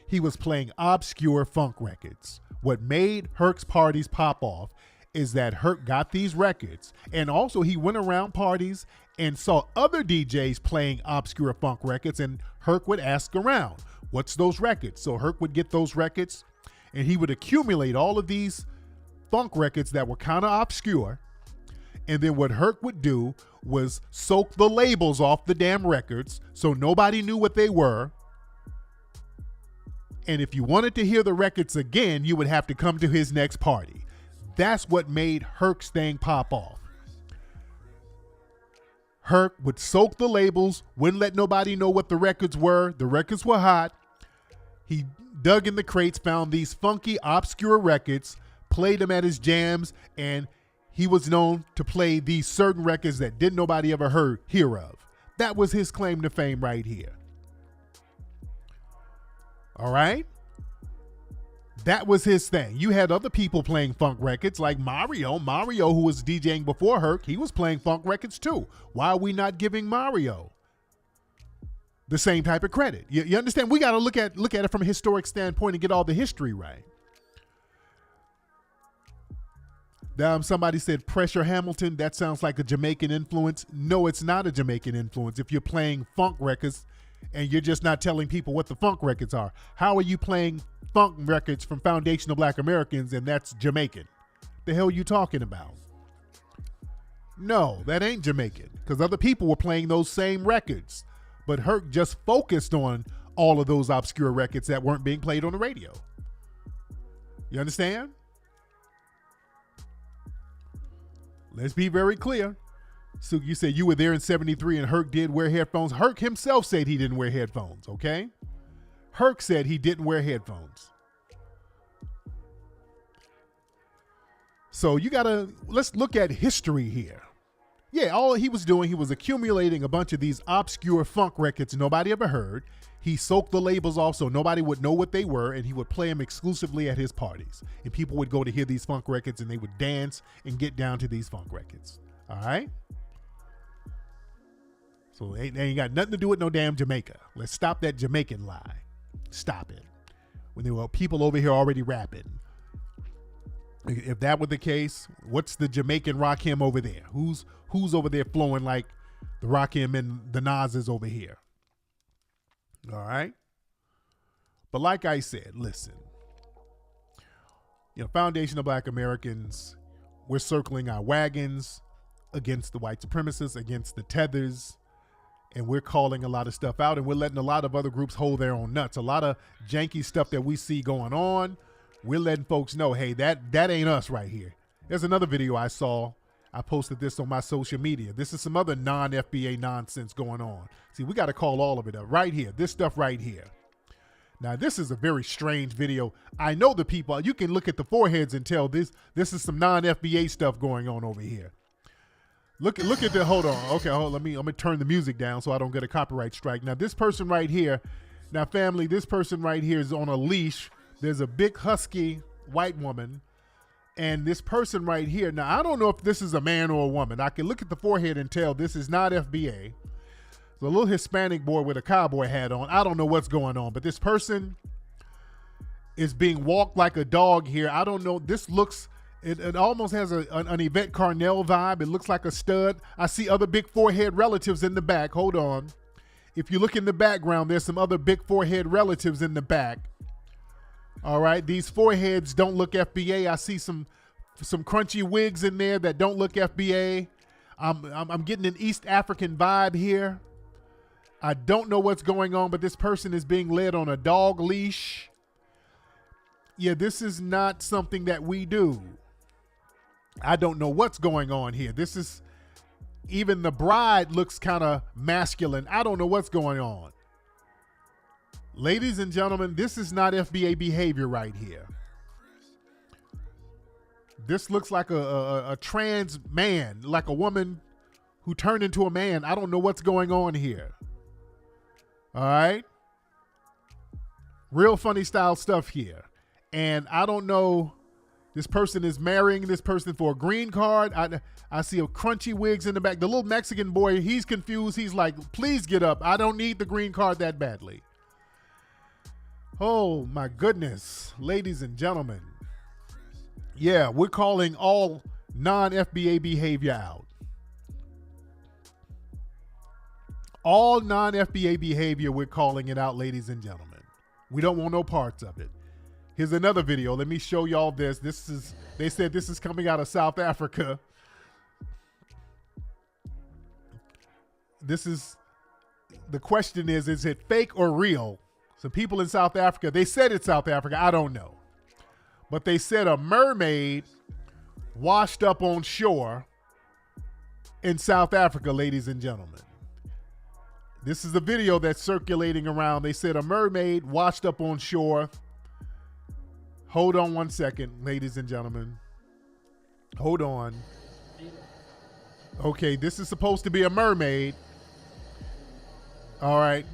He was playing obscure funk records. What made Herc's parties pop off is that Herc got these records, and also he went around parties and saw other DJs playing obscure funk records, and Herc would ask around, what's those records? So Herc would get those records, and he would accumulate all of these funk records that were kind of obscure, and then what Herc would do was soak the labels off the damn records so nobody knew what they were. And if you wanted to hear the records again, you would have to come to his next party. That's what made Herc's thing pop off. Herc would soak the labels, wouldn't let nobody know what the records were. The records were hot. He dug in the crates, found these funky, obscure records, played them at his jams, and he was known to play these certain records that didn't nobody ever hear of. That was his claim to fame right here. All right? That was his thing. You had other people playing funk records like Mario. Mario, who was DJing before Herc, he was playing funk records too. Why are we not giving Mario the same type of credit? You understand? We got to look at it from a historic standpoint and get all the history right. Somebody said Pressure Hamilton. That sounds like a Jamaican influence. No, it's not a Jamaican influence. If you're playing funk records and you're just not telling people what the funk records are, how are you playing funk records from Foundational Black Americans and that's Jamaican? The hell are you talking about? No, that ain't Jamaican, because other people were playing those same records, but Herc just focused on all of those obscure records that weren't being played on the radio. You understand? Let's be very clear. So you said you were there in 73 and Herc did wear headphones. Herc himself said he didn't wear headphones, okay? Herc said he didn't wear headphones. So let's look at history here. Yeah, all he was doing, he was accumulating a bunch of these obscure funk records nobody ever heard. He soaked the labels off so nobody would know what they were, and he would play them exclusively at his parties. And people would go to hear these funk records, and they would dance and get down to these funk records. All right? So they ain't got nothing to do with no damn Jamaica. Let's stop that Jamaican lie. Stop it. When there were people over here already rapping. If that were the case, what's the Jamaican Rakim over there? Who's over there flowing like the Rakim and the Nas is over here? All right. But like I said, listen, Foundation of Black Americans, we're circling our wagons against the white supremacists, against the tethers, and we're calling a lot of stuff out, and we're letting a lot of other groups hold their own nuts. A lot of janky stuff that we see going on, we're letting folks know, hey, that ain't us right here. There's another video I saw. I posted this on my social media. This is some other non-FBA nonsense going on. See, we got to call all of it up right here. This stuff right here. Now, this is a very strange video. I know the people. You can look at the foreheads and tell this is some non-FBA stuff going on over here. Look at the, hold on. Okay, let me turn the music down so I don't get a copyright strike. Now, this person right here, family, this person right here is on a leash. There's a big husky white woman. And this person right here, now, I don't know if this is a man or a woman. I can look at the forehead and tell this is not FBA. It's a little Hispanic boy with a cowboy hat on. I don't know what's going on, but this person is being walked like a dog here. I don't know. This looks, it almost has an Yvette Carnell vibe. It looks like a stud. I see other big forehead relatives in the back. Hold on. If you look in the background, there's some other big forehead relatives in the back. All right. These foreheads don't look FBA. I see some crunchy wigs in there that don't look FBA. I'm getting an East African vibe here. I don't know what's going on, but this person is being led on a dog leash. Yeah, this is not something that we do. I don't know what's going on here. This is, even the bride looks kind of masculine. I don't know what's going on. Ladies and gentlemen, this is not FBA behavior right here. This looks like a trans man, like a woman who turned into a man. I don't know what's going on here. All right. Real funny style stuff here. And I don't know, this person is marrying this person for a green card. I see a crunchy wigs in the back. The little Mexican boy, he's confused. He's like, please get up. I don't need the green card that badly. Oh my goodness, ladies and gentlemen. Yeah, we're calling all non-FBA behavior out. All non-FBA behavior, we're calling it out, ladies and gentlemen. We don't want no parts of it. Here's another video. Let me show y'all this. They said this is coming out of South Africa. The question is it fake or real? Some people in South Africa, they said it's South Africa. I don't know. But they said a mermaid washed up on shore in South Africa, ladies and gentlemen. This is the video that's circulating around. They said a mermaid washed up on shore. Hold on one second, ladies and gentlemen. Hold on. Okay, this is supposed to be a mermaid. All right.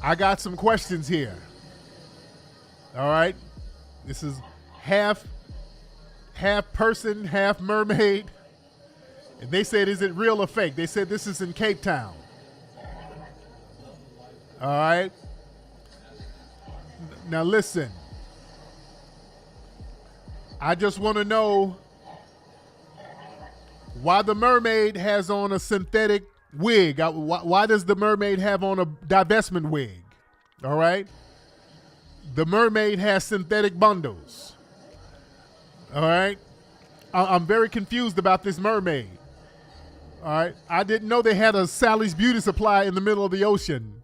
I got some questions here. All right. This is half person, half mermaid. And they said, is it real or fake? They said this is in Cape Town. All right. Now listen. I just want to know why the mermaid has on a synthetic wig. Why does the mermaid have on a divestment wig? All right. The mermaid has synthetic bundles. All right. I'm very confused about this mermaid. All right. I didn't know they had a Sally's Beauty Supply in the middle of the ocean.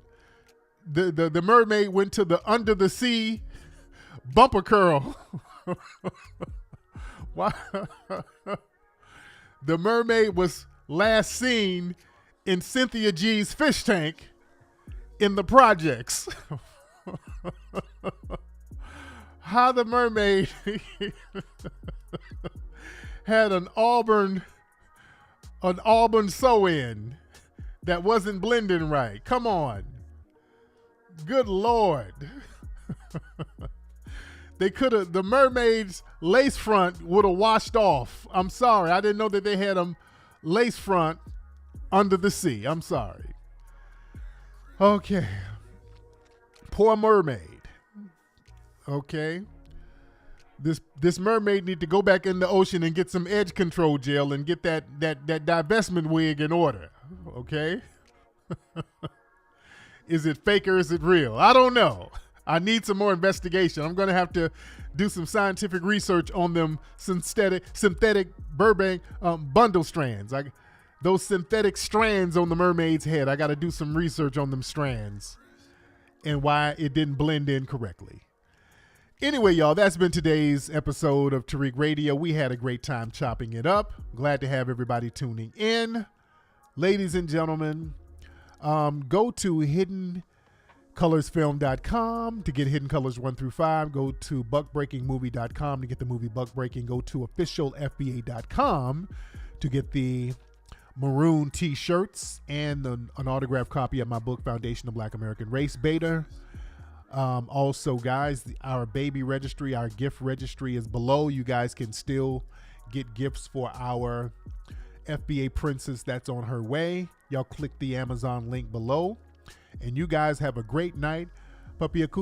The mermaid went to the under the sea bumper curl. Why? The mermaid was last seen in Cynthia G's fish tank in the projects. How the mermaid had an auburn sew-in that wasn't blending right. Come on. Good Lord. The mermaid's lace front would have washed off. I'm sorry. I didn't know that they had a lace front under the sea. I'm sorry. Okay. Poor mermaid. Okay. This mermaid need to go back in the ocean and get some edge control gel and get that divestment wig in order. Okay. Is it fake or is it real? I don't know. I need some more investigation. I'm going to have to do some scientific research on them synthetic Burbank bundle strands. Those synthetic strands on the mermaid's head. I got to do some research on them strands and why it didn't blend in correctly. Anyway, y'all, that's been today's episode of Tariq Radio. We had a great time chopping it up. Glad to have everybody tuning in. Ladies and gentlemen, go to hiddencolorsfilm.com to get Hidden Colors 1 through 5. Go to buckbreakingmovie.com to get the movie Buckbreaking. Go to officialfba.com to get the maroon t-shirts and an autographed copy of my book, Foundation of Black American Race, Beta. Also, guys, our baby registry, our gift registry is below. You guys can still get gifts for our FBA princess that's on her way. Y'all click the Amazon link below. And you guys have a great night. Papi Akutu.